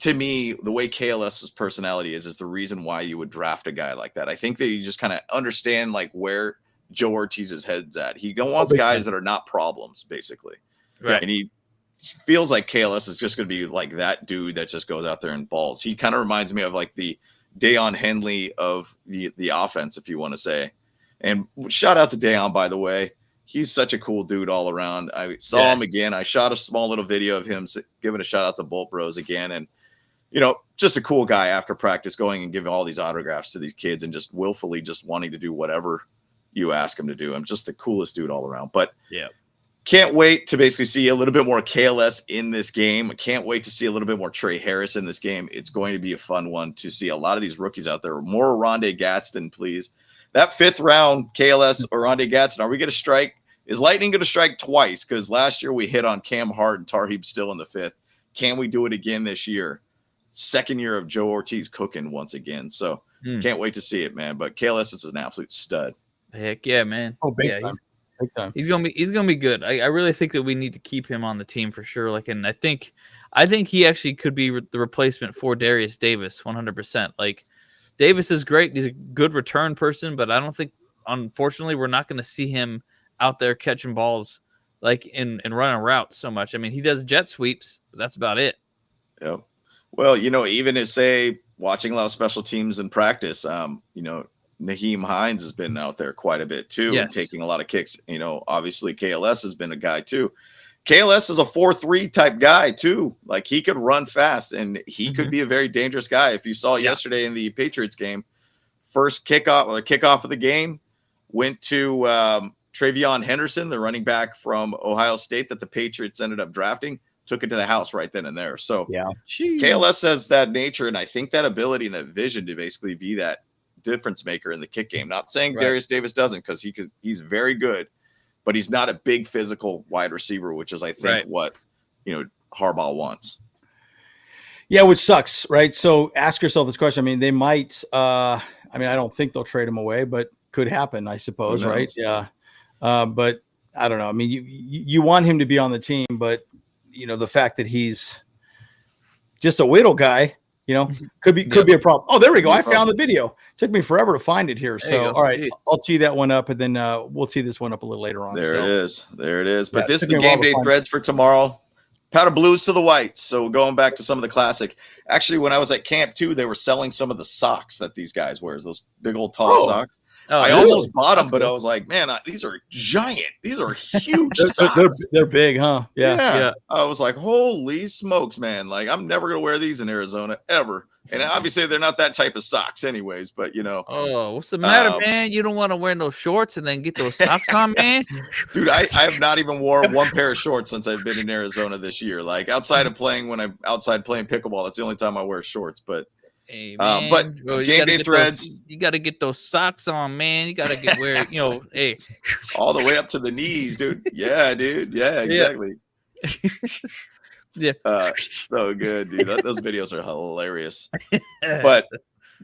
to me, the way KLS's personality is the reason why you would draft a guy like that. I think that you just kind of understand like where Joe Ortiz's head's at. He wants guys that are not problems, basically. Right. And he feels like KLS is just going to be like that dude that just goes out there and balls. He kind of reminds me of like the Deion Henley of the offense, if you want to say. And shout out to Deion, by the way. He's such a cool dude all around. I saw him again. I shot a small little video of him giving a shout out to Bolt Bros again. And, just a cool guy after practice going and giving all these autographs to these kids and just willfully just wanting to do whatever you ask him to do. I'm just the coolest dude all around. But can't wait to basically see a little bit more KLS in this game. I can't wait to see a little bit more Tre Harris in this game. It's going to be a fun one to see a lot of these rookies out there. More Rondé Gadsden, please. That 5th round KLS or Rondé Gadsden, are we going to strike? Is Lightning going to strike twice? Because last year we hit on Cam Hart and Tarheeb still in the 5th. Can we do it again this year? Second year of Joe Ortiz cooking once again. So can't wait to see it, man. But KLS is an absolute stud. Heck yeah, man. Oh, big time. Big time. He's gonna be good. I really think that we need to keep him on the team for sure. Like, and I think he actually could be the replacement for Darius Davis 100%. Like, Davis is great. He's a good return person, but I don't think, unfortunately, we're not going to see him out there catching balls like in running routes so much. I mean, he does jet sweeps, but that's about it. Yep. Well, even as watching a lot of special teams in practice, Nyheim Hines has been out there quite a bit too, and taking a lot of kicks. Obviously KLS has been a guy too. KLS is a 4-3 type guy too. Like, he could run fast and he could be a very dangerous guy. If you saw yesterday in the Patriots game, first kickoff of the game went to Travion Henderson, the running back from Ohio State that the Patriots ended up drafting, took it to the house right then and there. So KLS has that nature, and I think that ability and that vision to basically be that difference maker in the kick game. Not saying Darius Davis doesn't, because he's very good, but he's not a big physical wide receiver, which is, I think, what Harbaugh wants. Yeah, which sucks, right? So ask yourself this question. I mean, they might. I don't think they'll trade him away, but could happen, I suppose, right? Yeah, but I don't know. I mean, you want him to be on the team, but the fact that he's just a widow guy, could be a problem. Oh, there we go. I found the video. Took me forever to find it here. So, all right, I'll tee that one up, and then we'll tee this one up a little later on. There it is. But this is the game day threads for tomorrow. powder blues to the whites. So going back to some of the classic. Actually, when I was at camp too, they were selling some of the socks that these guys wear. Those big old tall socks. Oh, I really? almost bought them, That's but cool. I was like, man, these are giant. These are huge socks. They're big, huh? Yeah. I was like, holy smokes, man. Like, I'm never going to wear these in Arizona ever. And obviously, they're not that type of socks anyways, but, you know. Oh, what's the matter, man? You don't want to wear no shorts and then get those socks on, man? Dude, I have not even worn one pair of shorts since I've been in Arizona this year. Like, outside of playing, when I'm outside playing pickleball, that's the only time I wear shorts. But, hey, man. but Bro, game day threads. You got to get those socks on, man. You got to get where, hey. All the way up to the knees, dude. Yeah, dude. Yeah, exactly. Yeah. So good, dude. Those videos are hilarious. But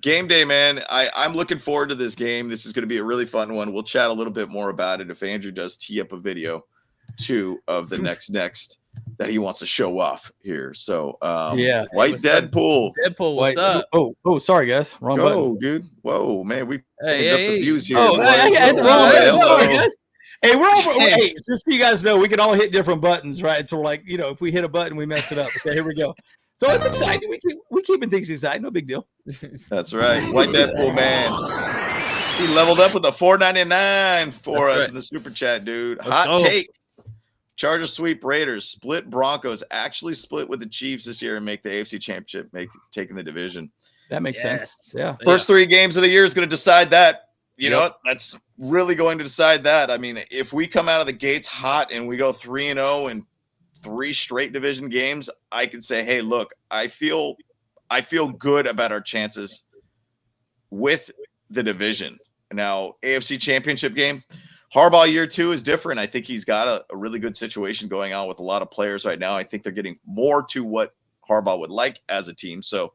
game day, man, I'm looking forward to this game. This is going to be a really fun one. We'll chat a little bit more about it if Andrew does tee up a video too of the next that he wants to show off here. So White Deadpool. Deadpool, what's up? Oh, sorry guys. Wrong button. Dude. Whoa, man. We Hey, up the views here. Oh, boys. I hit the So, wrong button. hello. Sorry, guys. Hey, we're over. Hey, just so you guys know, we can all hit different buttons, right? So we're like, if we hit a button, we mess it up. Okay, here we go. So it's exciting. We keeping things exciting. No big deal. That's right. White Deadpool, man. He leveled up with a $4.99 for us in the super chat, dude. Hot take. Chargers sweep Raiders. Split Broncos. Actually split with the Chiefs this year and make the AFC Championship, taking the division. That makes sense. Yeah. First 3 games of the year is going to decide that. You know what? That's really going to decide that. I mean, if we come out of the gates hot and we go 3-0 in 3 straight division games, I could say, hey, look, I feel good about our chances with the division. Now, AFC Championship game, Harbaugh year 2 is different. I think he's got a really good situation going on with a lot of players right now. I think they're getting more to what Harbaugh would like as a team. So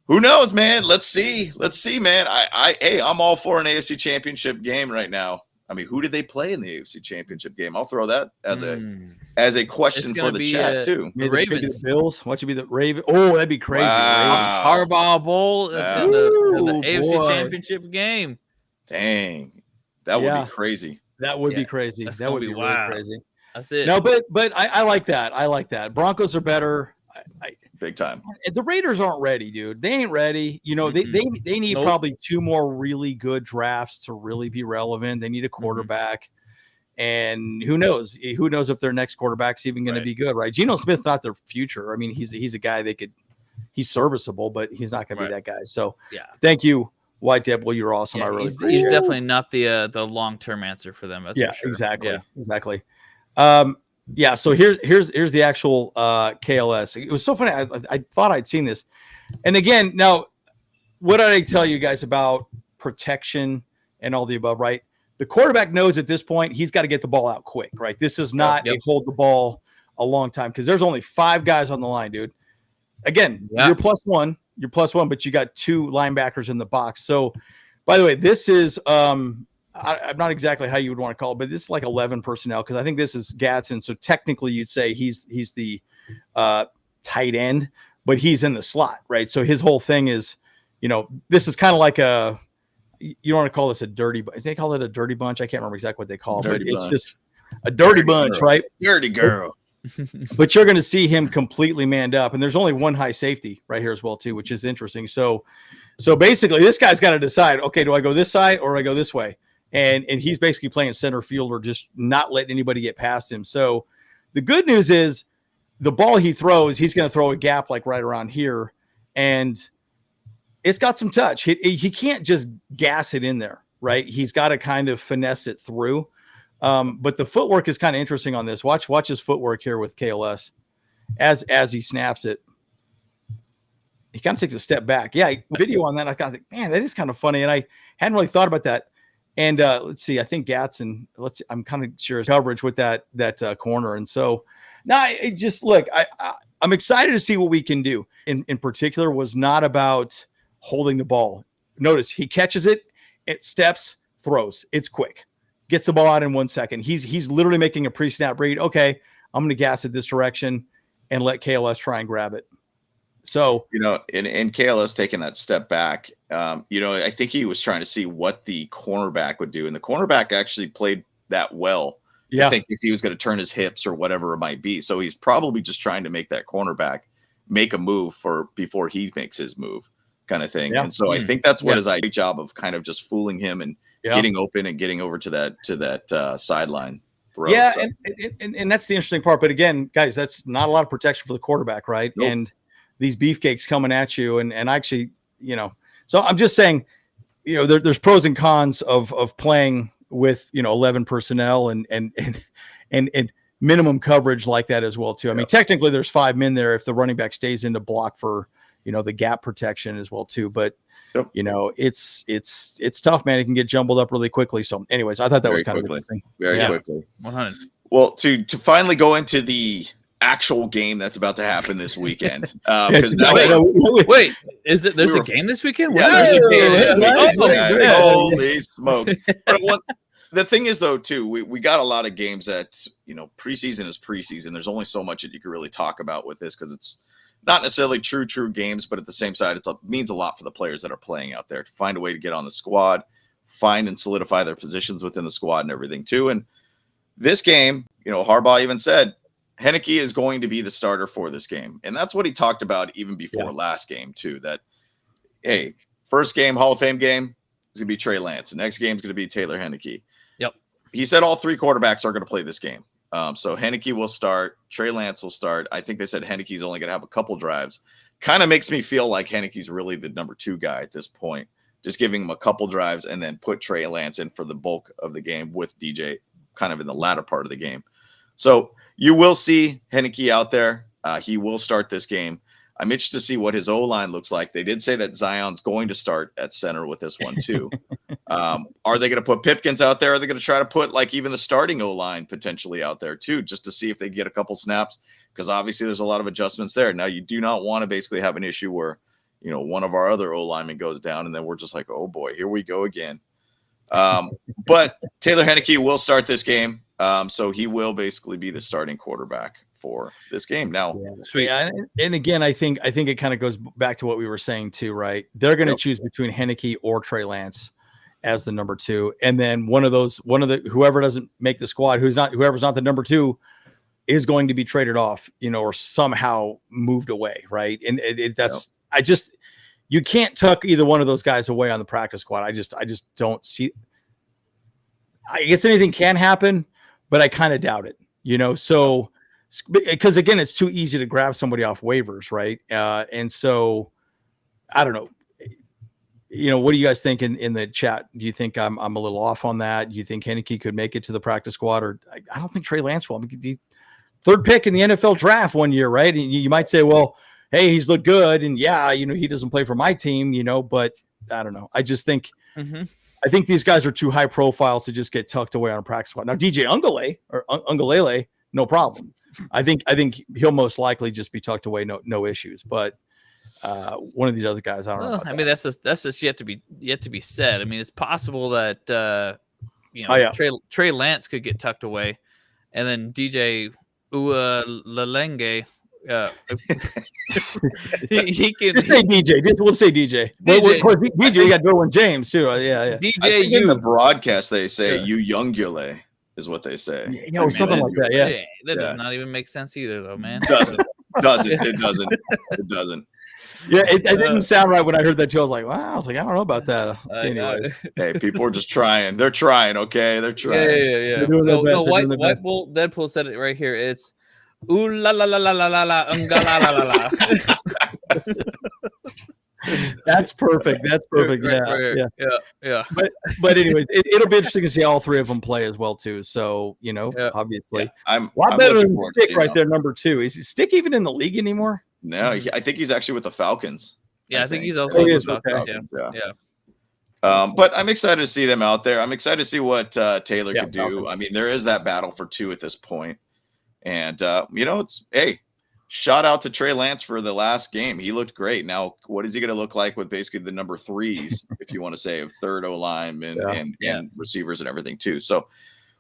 who knows, man? Let's see, man. I'm all for an AFC Championship game right now. I mean, who did they play in the AFC Championship game? I'll throw that as a question for the chat too. The Ravens. The Bills. What should be the Ravens? Oh, that'd be crazy. Wow. Harbaugh Bowl in the AFC Championship game. Dang, that would be crazy. That would be crazy. That would be really crazy. That's it. No, but I like that. I like that. Broncos are better. Big time. The Raiders aren't ready, dude. They ain't ready. They need probably 2 more really good drafts to really be relevant. They need a quarterback. And who knows? Who knows if their next quarterback's even going to be good, right? Geno Smith's not their future. I mean, he's a guy he's serviceable, but he's not going to be that guy. So thank you, White Deadpool. You're awesome. I really appreciate it. He's definitely not the long-term answer for them. That's for sure. Exactly. So here's the actual KLS. It was so funny. I thought I'd seen this. And again, now, what did I tell you guys about protection and all the above, right? The quarterback knows at this point he's got to get the ball out quick, right? This is not a hold the ball a long time because there's only 5 guys on the line, dude. Again, you're plus one, but you got 2 linebackers in the box. So, by the way, this is I'm not exactly how you would want to call it, but this is like 11 personnel because I think this is Gadsden. So technically, you'd say he's the tight end, but he's in the slot, right? So his whole thing is, this is kind of like you don't want to call this a dirty, they call it a dirty bunch. I can't remember exactly what they call it, but it's just a dirty bunch, right? Dirty girl. But you're going to see him completely manned up, and there's only 1 high safety right here as well too, which is interesting. So basically, this guy's got to decide, okay, do I go this side or do I go this way? And he's basically playing center field or just not letting anybody get past him. So the good news is the ball he throws, he's going to throw a gap like right around here, and it's got some touch. He can't just gas it in there, right? He's got to kind of finesse it through. But the footwork is kind of interesting on this. Watch his footwork here with KLS as he snaps it. He kind of takes a step back. Yeah, video on that. I got, man, that is kind of funny, and I hadn't really thought about that. And let's see, I think Gatson. I'm kind of sure his coverage with that corner. And so now, I'm excited to see what we can do. In particular, was not about holding the ball. Notice he catches it, it steps, throws. It's quick, gets the ball out in 1 second. He's literally making a pre-snap read. Okay, I'm going to gas it this direction and let KLS try and grab it. So, and KLS taking that step back, I think he was trying to see what the cornerback would do. And the cornerback actually played that well Yeah. to think if he was going to turn his hips or whatever it might be. So he's probably just trying to make that cornerback make a move before he makes his move, kind of thing. Yeah. And so I think that's what his great job of kind of just fooling him and getting open and getting over to that sideline throw. Yeah, so. and that's the interesting part. But again, guys, that's not a lot of protection for the quarterback, right? Nope. And these beefcakes coming at you, and actually, so I'm just saying, there's pros and cons of playing with 11 personnel and minimum coverage like that as well too. I mean, technically there's 5 men there if the running back stays in to block for the gap protection as well too. But it's tough, man. It can get jumbled up really quickly. So, anyways, I thought that was kind of interesting. Very quickly. 100. Well, to finally go into the actual game that's about to happen this weekend. Wait, is it? There's a game this weekend? Yeah, there's a game this weekend. Yeah. Holy smokes! But the thing is, though, too, we got a lot of games that preseason is preseason. There's only so much that you can really talk about with this because it's not necessarily true games, but at the same side, it means a lot for the players that are playing out there to find a way to get on the squad, find and solidify their positions within the squad and everything too. And this game, Harbaugh even said Heinicke is going to be the starter for this game. And that's what he talked about even before last game too, that, hey, first game, Hall of Fame game is going to be Trey Lance. The next game is going to be Taylor Heinicke. Yep. He said all 3 quarterbacks are going to play this game. So Heinicke will start. Trey Lance will start. I think they said Heinicke's only going to have a couple drives. Kind of makes me feel like Heinicke's really the number 2 guy at this point. Just giving him a couple drives and then put Trey Lance in for the bulk of the game with DJ kind of in the latter part of the game. So you will see Heinicke out there. He will start this game. I'm interested to see what his O-line looks like. They did say that Zion's going to start at center with this one too. Are they going to put Pipkins out there? Are they going to try to put even the starting O-line potentially out there too, just to see if they get a couple snaps? Because obviously there's a lot of adjustments there. Now you do not want to basically have an issue where, one of our other O-linemen goes down and then we're just like, oh boy, here we go again. But Taylor Heinicke will start this game. So he will basically be the starting quarterback for this game. Now, sweet. And again, I think it kind of goes back to what we were saying too, right? They're going to choose between Heinicke or Trey Lance as the number 2. And then whoever doesn't make the squad, whoever's not the number 2 is going to be traded off, or somehow moved away. Right. And you can't tuck either one of those guys away on the practice squad. I just don't see, I guess anything can happen, but I kind of doubt it, so because again, it's too easy to grab somebody off waivers. Right. And so I don't know, what do you guys think in the chat? Do you think I'm a little off on that? Do you think Heinicke could make it to the practice squad, or I don't think Trey Lance will. I mean, the 3rd pick in the NFL draft one year. Right. And you might say, well, hey, he's looked good. And he doesn't play for my team, but I don't know. I just think, I think these guys are too high profile to just get tucked away on a practice squad. Now, DJ Ungalele, no problem. I think he'll most likely just be tucked away, no issues. But one of these other guys, I don't know. I mean, that's just yet to be said. I mean, it's possible that Trey Lance could get tucked away, and then DJ Uiagalelei. He can just say DJ. We'll say DJ. DJ. Of course, DJ, you got Derwin James too. Yeah. DJ, in the broadcast they say Uiagalelei is what they say. Something like that. Yeah. That does not even make sense either, though, man. It doesn't. Yeah, it didn't sound right when I heard that too. I was like, wow. I don't know about that. Anyway, hey, people are just trying. They're trying. Okay, they're trying. Yeah. White Bull Deadpool said it right here. It's ooh la la la la la la la la la. That's perfect. Yeah. But anyways, it'll be interesting to see all 3 of them play as well too. So obviously, I'm a lot better than Stick right there, number 2. Is Stick even in the league anymore? No, I think he's actually with the Falcons. Yeah, I think he's also with the Falcons. Yeah. But I'm excited to see them out there. I'm excited to see what Taylor could do. Falcons. I mean, there is that battle for 2 at this point. And, shout out to Trey Lance for the last game. He looked great. Now, what is he going to look like with basically the number 3s, if you want to say, of 3rd O-line and receivers and everything too. So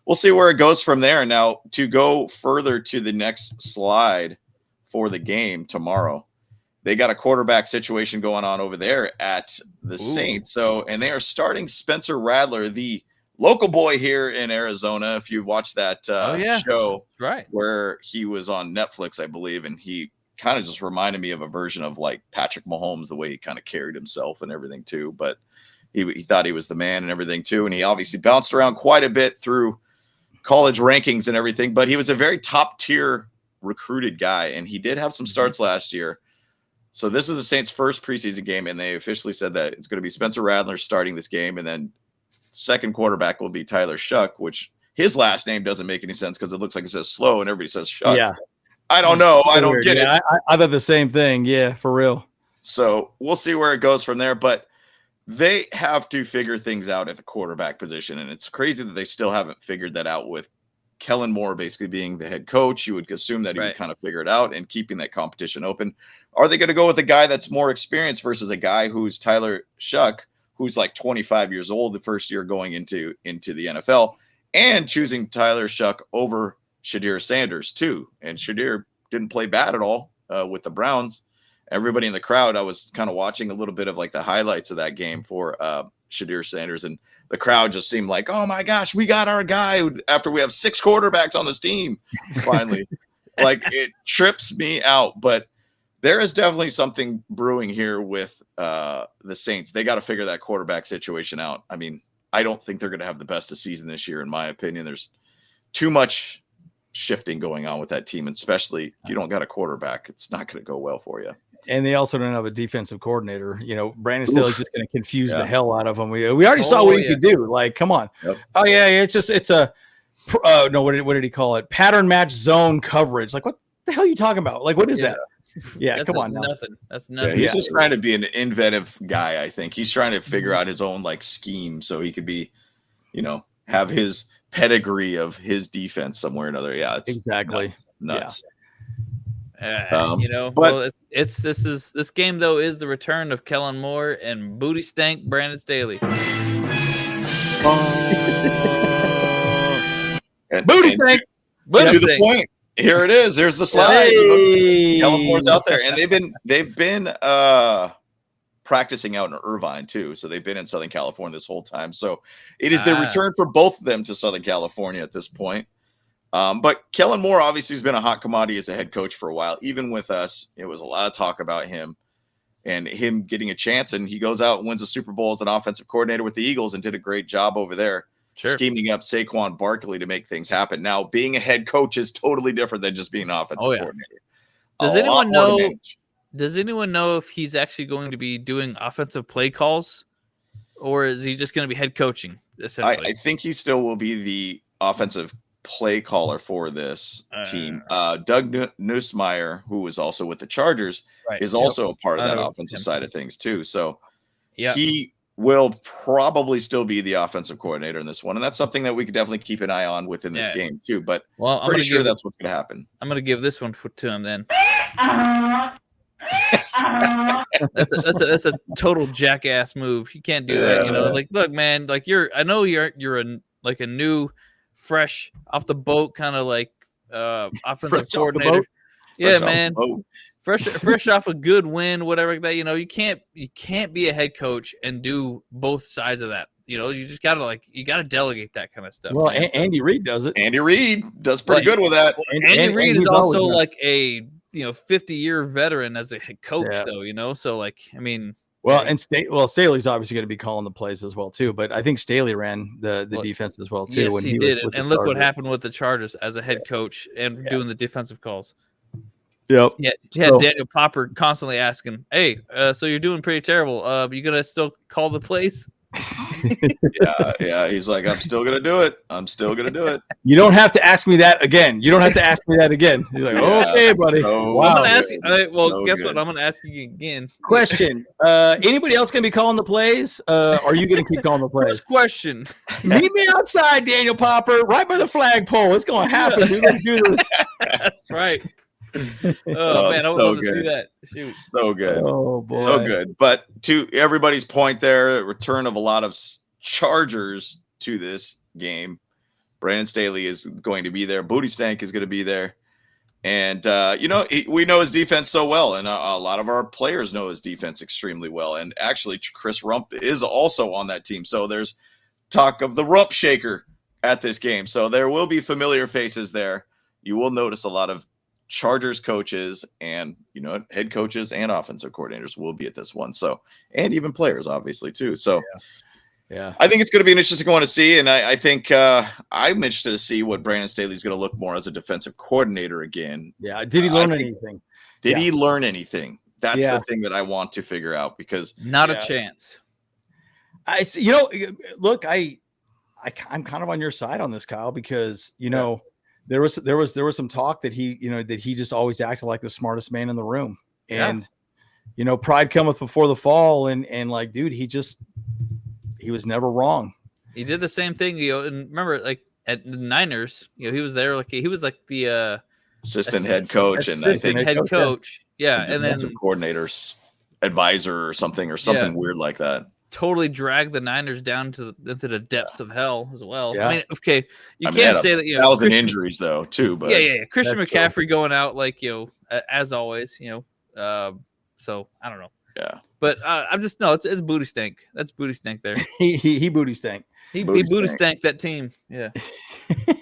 we'll see where it goes from there. Now, to go further to the next slide for the game tomorrow, they got a quarterback situation going on over there at the Saints. So, and they are starting Spencer Rattler, the local boy here in Arizona. If you watch that show, right, where he was on Netflix, I believe, and he kind of just reminded me of a version of like Patrick Mahomes, the way he kind of carried himself and everything too. But he thought he was the man and everything too. And he obviously bounced around quite a bit through college rankings and everything, but he was a very top tier recruited guy. And he did have some starts last year. So this is the Saints' first preseason game. And they officially said that it's going to be Spencer Rattler starting this game. And then second quarterback will be Tyler Shough, which his last name doesn't make any sense because it looks like it says slow and everybody says Shough. Yeah. I don't know. I don't get it. I thought the same thing. Yeah, for real. So we'll see where it goes from there. But they have to figure things out at the quarterback position. And it's crazy that they still haven't figured that out with Kellen Moore basically being the head coach. You would assume that he would kind of figure it out and keeping that competition open. Are they going to go with a guy that's more experienced versus a guy who's Tyler Shough, who's like 25 years old, the first year going into the NFL, and choosing Tyler Shough over Shadir Sanders too? And Shadir didn't play bad at all with the Browns. Everybody in the crowd, I was kind of watching a little bit of like the highlights of that game for Shadir Sanders, and the crowd just seemed like, oh my gosh, we got our guy after we have 6 quarterbacks on this team. Finally, like it trips me out, but there is definitely something brewing here with the Saints. They got to figure that quarterback situation out. I mean, I don't think they're going to have the best of season this year, in my opinion. There's too much shifting going on with that team, and especially if you don't got a quarterback, it's not going to go well for you. And they also don't have a defensive coordinator. You know, Brandon Staley's just going to confuse the hell out of them. We already saw what he could do. Like, come on. Yep. Oh yeah, it's a no. What did he call it? Pattern match zone coverage. Like, what the hell are you talking about? Like, what is that? Yeah, come on. Nothing. That's nothing. Yeah, he's just trying to be an inventive guy. I think he's trying to figure out his own like scheme so he could be, have his pedigree of his defense somewhere or another. Yeah, it's exactly nuts. But this game though is the return of Kellen Moore and booty stank Brandon Staley. Booty stank. To the point. Here it is. There's the slide. Hey. Kellen Moore's out there, and they've been practicing out in Irvine too. So they've been in Southern California this whole time. So it is the return for both of them to Southern California at this point. But Kellen Moore obviously has been a hot commodity as a head coach for a while. Even with us, it was a lot of talk about him and him getting a chance. And he goes out and wins a Super Bowl as an offensive coordinator with the Eagles and did a great job over there. Sure. Scheming up Saquon Barkley to make things happen. Now, being a head coach is totally different than just being an offensive coordinator. Does anyone know if he's actually going to be doing offensive play calls, or is he just going to be head coaching? Essentially, I think he still will be the offensive play caller for this team. Doug Nussmeier, who was also with the Chargers, is also a part of that offensive side of things too. So he will probably still be the offensive coordinator in this one. And that's something that we could definitely keep an eye on within this game too. But I'm pretty sure that's what's going to happen. I'm going to give this one to him then. That's a total jackass move. You can't do that. Like, look, man, like I know you're a new, fresh off the boat kind of like offensive coordinator. Yeah, man. Fresh off a good win, whatever like that. You can't be a head coach and do both sides of that. You just gotta delegate that kind of stuff. Well, Andy Reid does it. Andy Reid does pretty good with that. Andy Reid is also like a 50-year veteran as a head coach, though. So like, I mean. Well, Staley's obviously going to be calling the plays as well too. But I think Staley ran the defense as well too. Yes, he did. And look what happened with the Chargers as a head coach and doing the defensive calls. Yep. Yeah. Daniel Popper constantly asking, "Hey, so you're doing pretty terrible. You gonna still call the plays?" Yeah. He's like, I'm still gonna do it. You don't have to ask me that again. He's like, okay, buddy. So I'm gonna ask you. Guess what? I'm gonna ask you again. Question: anybody else gonna be calling the plays? Are you gonna keep calling the plays? First question. Meet me outside, Daniel Popper, right by the flagpole. It's gonna happen. We're gonna do this. That's right. Oh man, I would love to see that. Shoot. So good. Oh boy. So good. But to everybody's point there, the return of a lot of Chargers to this game. Brandon Staley is going to be there. Booty Stank is going to be there. And, we know his defense so well. And a lot of our players know his defense extremely well. And actually, Chris Rump is also on that team. So there's talk of the rump shaker at this game. So there will be familiar faces there. You will notice a lot of Chargers coaches and, head coaches and offensive coordinators will be at this one. So, and even players, obviously, too. So, yeah. I think it's going to be an interesting one to see. And I think I'm interested to see what Brandon Staley is going to look more as a defensive coordinator again. Yeah. Did he learn anything? Did he learn anything? That's the thing that I want to figure out, because not a chance. I see, look, I'm kind of on your side on this, Kyle, because, there was some talk that he just always acted like the smartest man in the room. And, pride cometh before the fall. And like, dude, he was never wrong. He did the same thing, and remember, like at the Niners, he was there, like he was like the assistant head coach and head coach. Yeah. And then coordinator's advisor or something weird like that. Totally dragged the Niners down into the depths of hell as well. Yeah. I mean, okay, you can't say that. That was an injuries though too, but Christian McCaffrey going out like as always. So I don't know. Yeah, but I'm just it's booty stank. That's booty stank there. he booty stank. He booty stank that team. Yeah.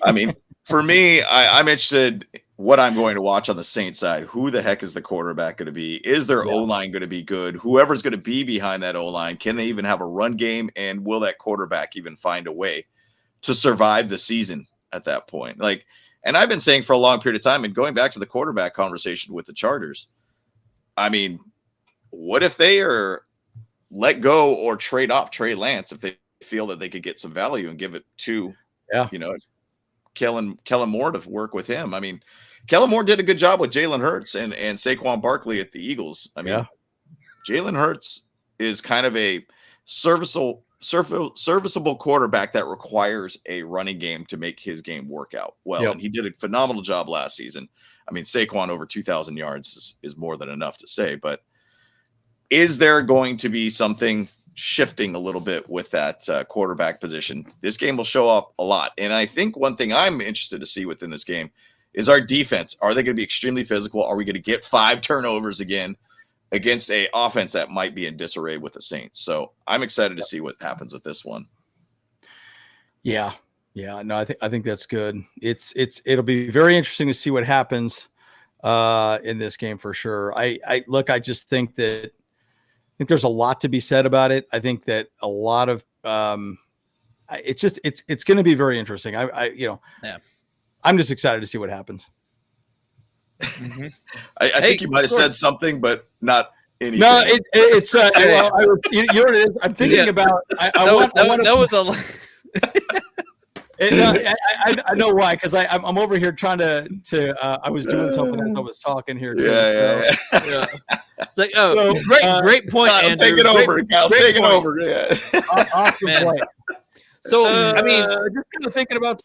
I mean, for me, I'm interested what I'm going to watch on the Saints side. Who the heck is the quarterback going to be? Is their O-line going to be good? Whoever's going to be behind that O-line, can they even have a run game? And will that quarterback even find a way to survive the season at that point? And I've been saying for a long period of time, and going back to the quarterback conversation with the Chargers, I mean, what if they are let go or trade off Trey Lance if they feel that they could get some value and give it to, Kellen Moore to work with him? I mean, Kellen Moore did a good job with Jalen Hurts and Saquon Barkley at the Eagles. I mean, Jalen Hurts is kind of a serviceable quarterback that requires a running game to make his game work out well. And he did a phenomenal job last season. I mean, Saquon over 2,000 yards is more than enough to say, but is there going to be something shifting a little bit with that quarterback position? This game will show up a lot. And I think one thing I'm interested to see within this game is our defense. Are they going to be extremely physical? Are we going to get 5 turnovers again against a offense that might be in disarray with the Saints? So I'm excited to see what happens with this one. Yeah. No, I think that's good. It'll be very interesting to see what happens in this game for sure. I just think that there's a lot to be said about it. I think that a lot of it's going to be very interesting. I'm just excited to see what happens. Mm-hmm. I think you might have said something, but not anything. No, it's I'm thinking about. That was a. I know why, because I'm over here trying to I was doing something as I was talking here too. Yeah. It's like, great point, Andrew. Take it over, Cal. Take it over. Yeah. Awesome play. So I mean, just kind of thinking about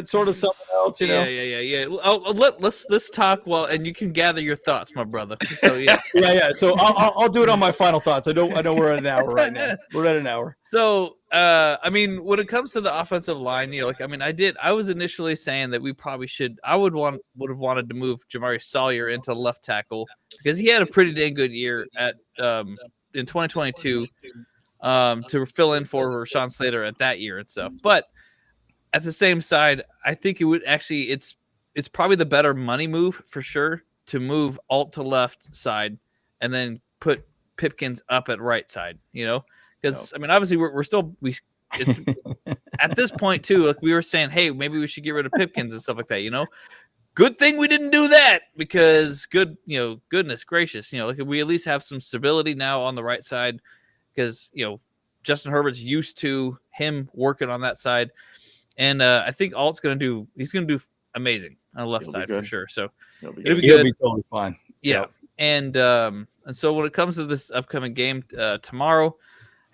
sort of something else, Yeah. Let's talk. Well, and you can gather your thoughts, my brother. So yeah. So I'll do it on my final thoughts. I know we're at an hour right now. We're at an hour. So I mean, when it comes to the offensive line, I was initially saying that we probably should. I would have wanted to move Jamari Sawyer into left tackle because he had a pretty dang good year in 2022 to fill in for Rashawn Slater at that year and stuff, but. At the same side, I think it would actually it's probably the better money move for sure to move Alt to left side and then put Pipkins up at right side, because I mean obviously we're still at this point too, like we were saying, hey, maybe we should get rid of Pipkins and stuff like that, Good thing we didn't do that because goodness gracious, like we at least have some stability now on the right side because Justin Herbert's used to him working on that side. And I think Alt's going to do amazing on the left side for sure. So it'll be totally fine. Yeah. And so when it comes to this upcoming game tomorrow,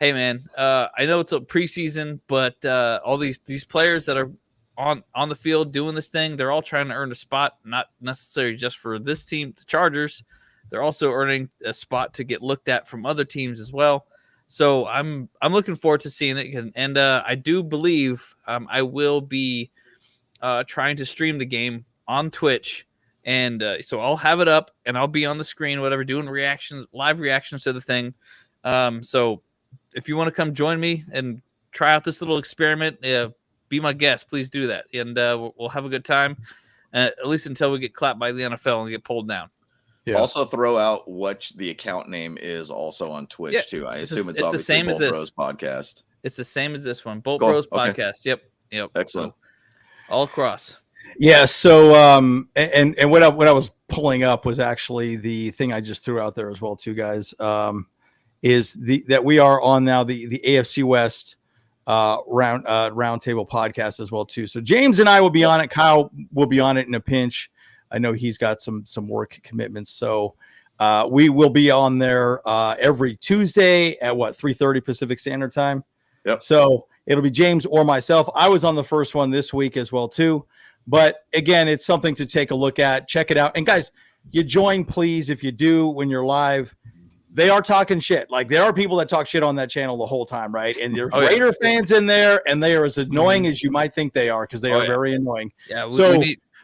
hey man, I know it's a preseason, but all these players that are on the field doing this thing, they're all trying to earn a spot, not necessarily just for this team, the Chargers. They're also earning a spot to get looked at from other teams as well. So I'm looking forward to seeing it, and I do believe I will be trying to stream the game on Twitch, and so I'll have it up and I'll be on the screen, whatever, doing live reactions to the thing. So if you want to come join me and try out this little experiment, be my guest. Please do that, and we'll have a good time. At least until we get clapped by the NFL and get pulled down. Yeah. Also throw out what the account name is also on Twitch too. I assume it's the same as this Bros podcast. It's the same as this one. Bolt Bros podcast. Yep. Excellent. So, all across. Yeah. So and what I was pulling up was actually the thing I just threw out there as well too, guys. Is that we are on now the AFC West roundtable podcast as well too. So James and I will be on it. Kyle will be on it in a pinch. I know he's got some work commitments. So we will be on there every Tuesday at 3:30 Pacific Standard Time. Yep. So it'll be James or myself. I was on the first one this week as well too. But again, it's something to take a look at. Check it out. And guys, you join, please, if you do when you're live. They are talking shit. Like, there are people that talk shit on that channel the whole time, right? And there's Raider fans in there, and they are as annoying as you might think they are, because they are very annoying. Yeah, so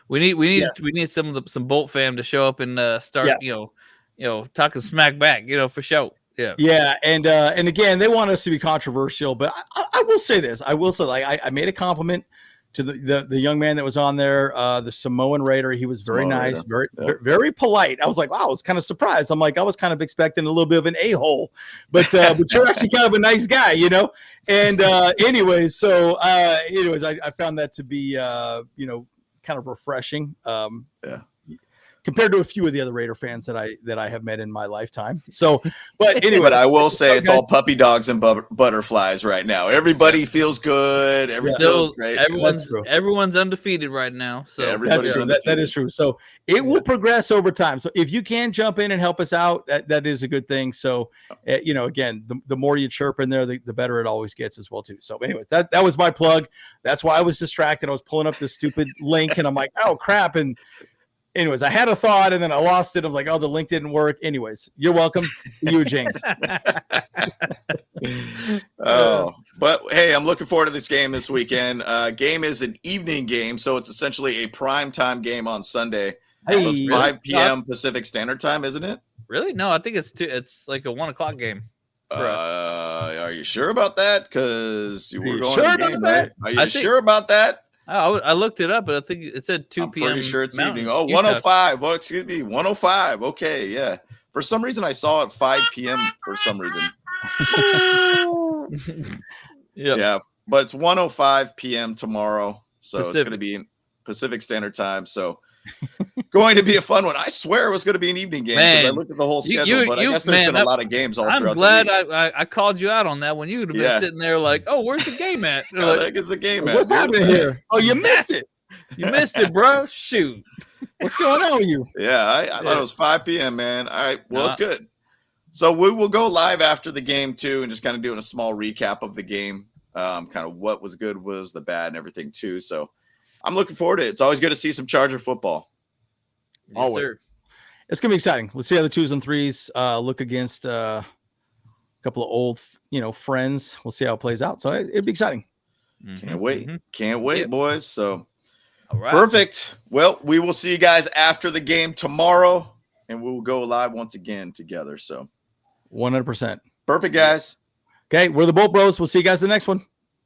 we need some Bolt fam to show up and start talking smack back, for show. Yeah, and again, they want us to be controversial, but I will say this. I will say, like, I made a compliment to the young man that was on there, the Samoan Raider. He was very nice, very polite. I was like, wow, I was kind of surprised. I'm like, I was kind of expecting a little bit of an a-hole, but you're actually kind of a nice guy, And anyways, I found that to be kind of refreshing. Compared to a few of the other Raider fans that I have met in my lifetime. So, but anyway, but I will say it's all puppy dogs and butterflies right now. Everybody feels good. Everything feels great. Everyone's undefeated right now. So that's true. That is true. So it will progress over time. So if you can jump in and help us out, that is a good thing. So, again, the more you chirp in there, the better it always gets as well too. So anyway, that was my plug. That's why I was distracted. I was pulling up this stupid link and I'm like, oh crap. And anyways, I had a thought and then I lost it. I was like, oh, the link didn't work. Anyways, you're welcome. You, James. But hey, I'm looking forward to this game this weekend. Game is an evening game, so it's essentially a primetime game on Sunday. So it's 5 p.m. Pacific Standard Time, isn't it? Really? No, I think it's like a 1:00 game for us. Are you sure about that? Because we're going sure to the game, right? Are you sure about that? I looked it up, but I think it said 2 p.m. I'm pretty sure it's Mountain. evening. Oh, 105. Well, excuse me, 105. Okay, yeah. For some reason, I saw it 5 p.m. for some reason. Yeah, but it's 1:05 p.m. tomorrow, so Pacific. It's going to be in Pacific Standard Time. So going to be a fun one. I swear it was going to be an evening game because I looked at the whole schedule, but I guess there's been a lot of games all throughout the week. I'm glad I called you out on that one. You would have been sitting there like, oh, where's the game at? Like, I think it's the game at. What's happening here? Oh, you missed it. You missed it, bro. Shoot. What's going on with you? Yeah, I thought it was 5 p.m., man. All right, well, it's good. So we will go live after the game, too, and just kind of doing a small recap of the game, kind of what was good, what was the bad, and everything, too. So I'm looking forward to it. It's always good to see some Charger football. Yes, sir. It's going to be exciting. Let's see how the 2s and 3s look against a couple of old, friends. We'll see how it plays out. So it'll be exciting. Can't wait. Can't wait, boys. So all right. Perfect. Well, we will see you guys after the game tomorrow, and we will go live once again together. So 100%. Perfect, guys. Okay, we're the Bolt Bros. We'll see you guys the next one.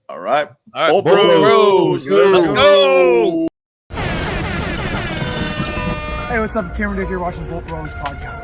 All right. Bolt Bros. Let's go. Hey, what's up? Cameron Dick here watching the Bolt Bros podcast.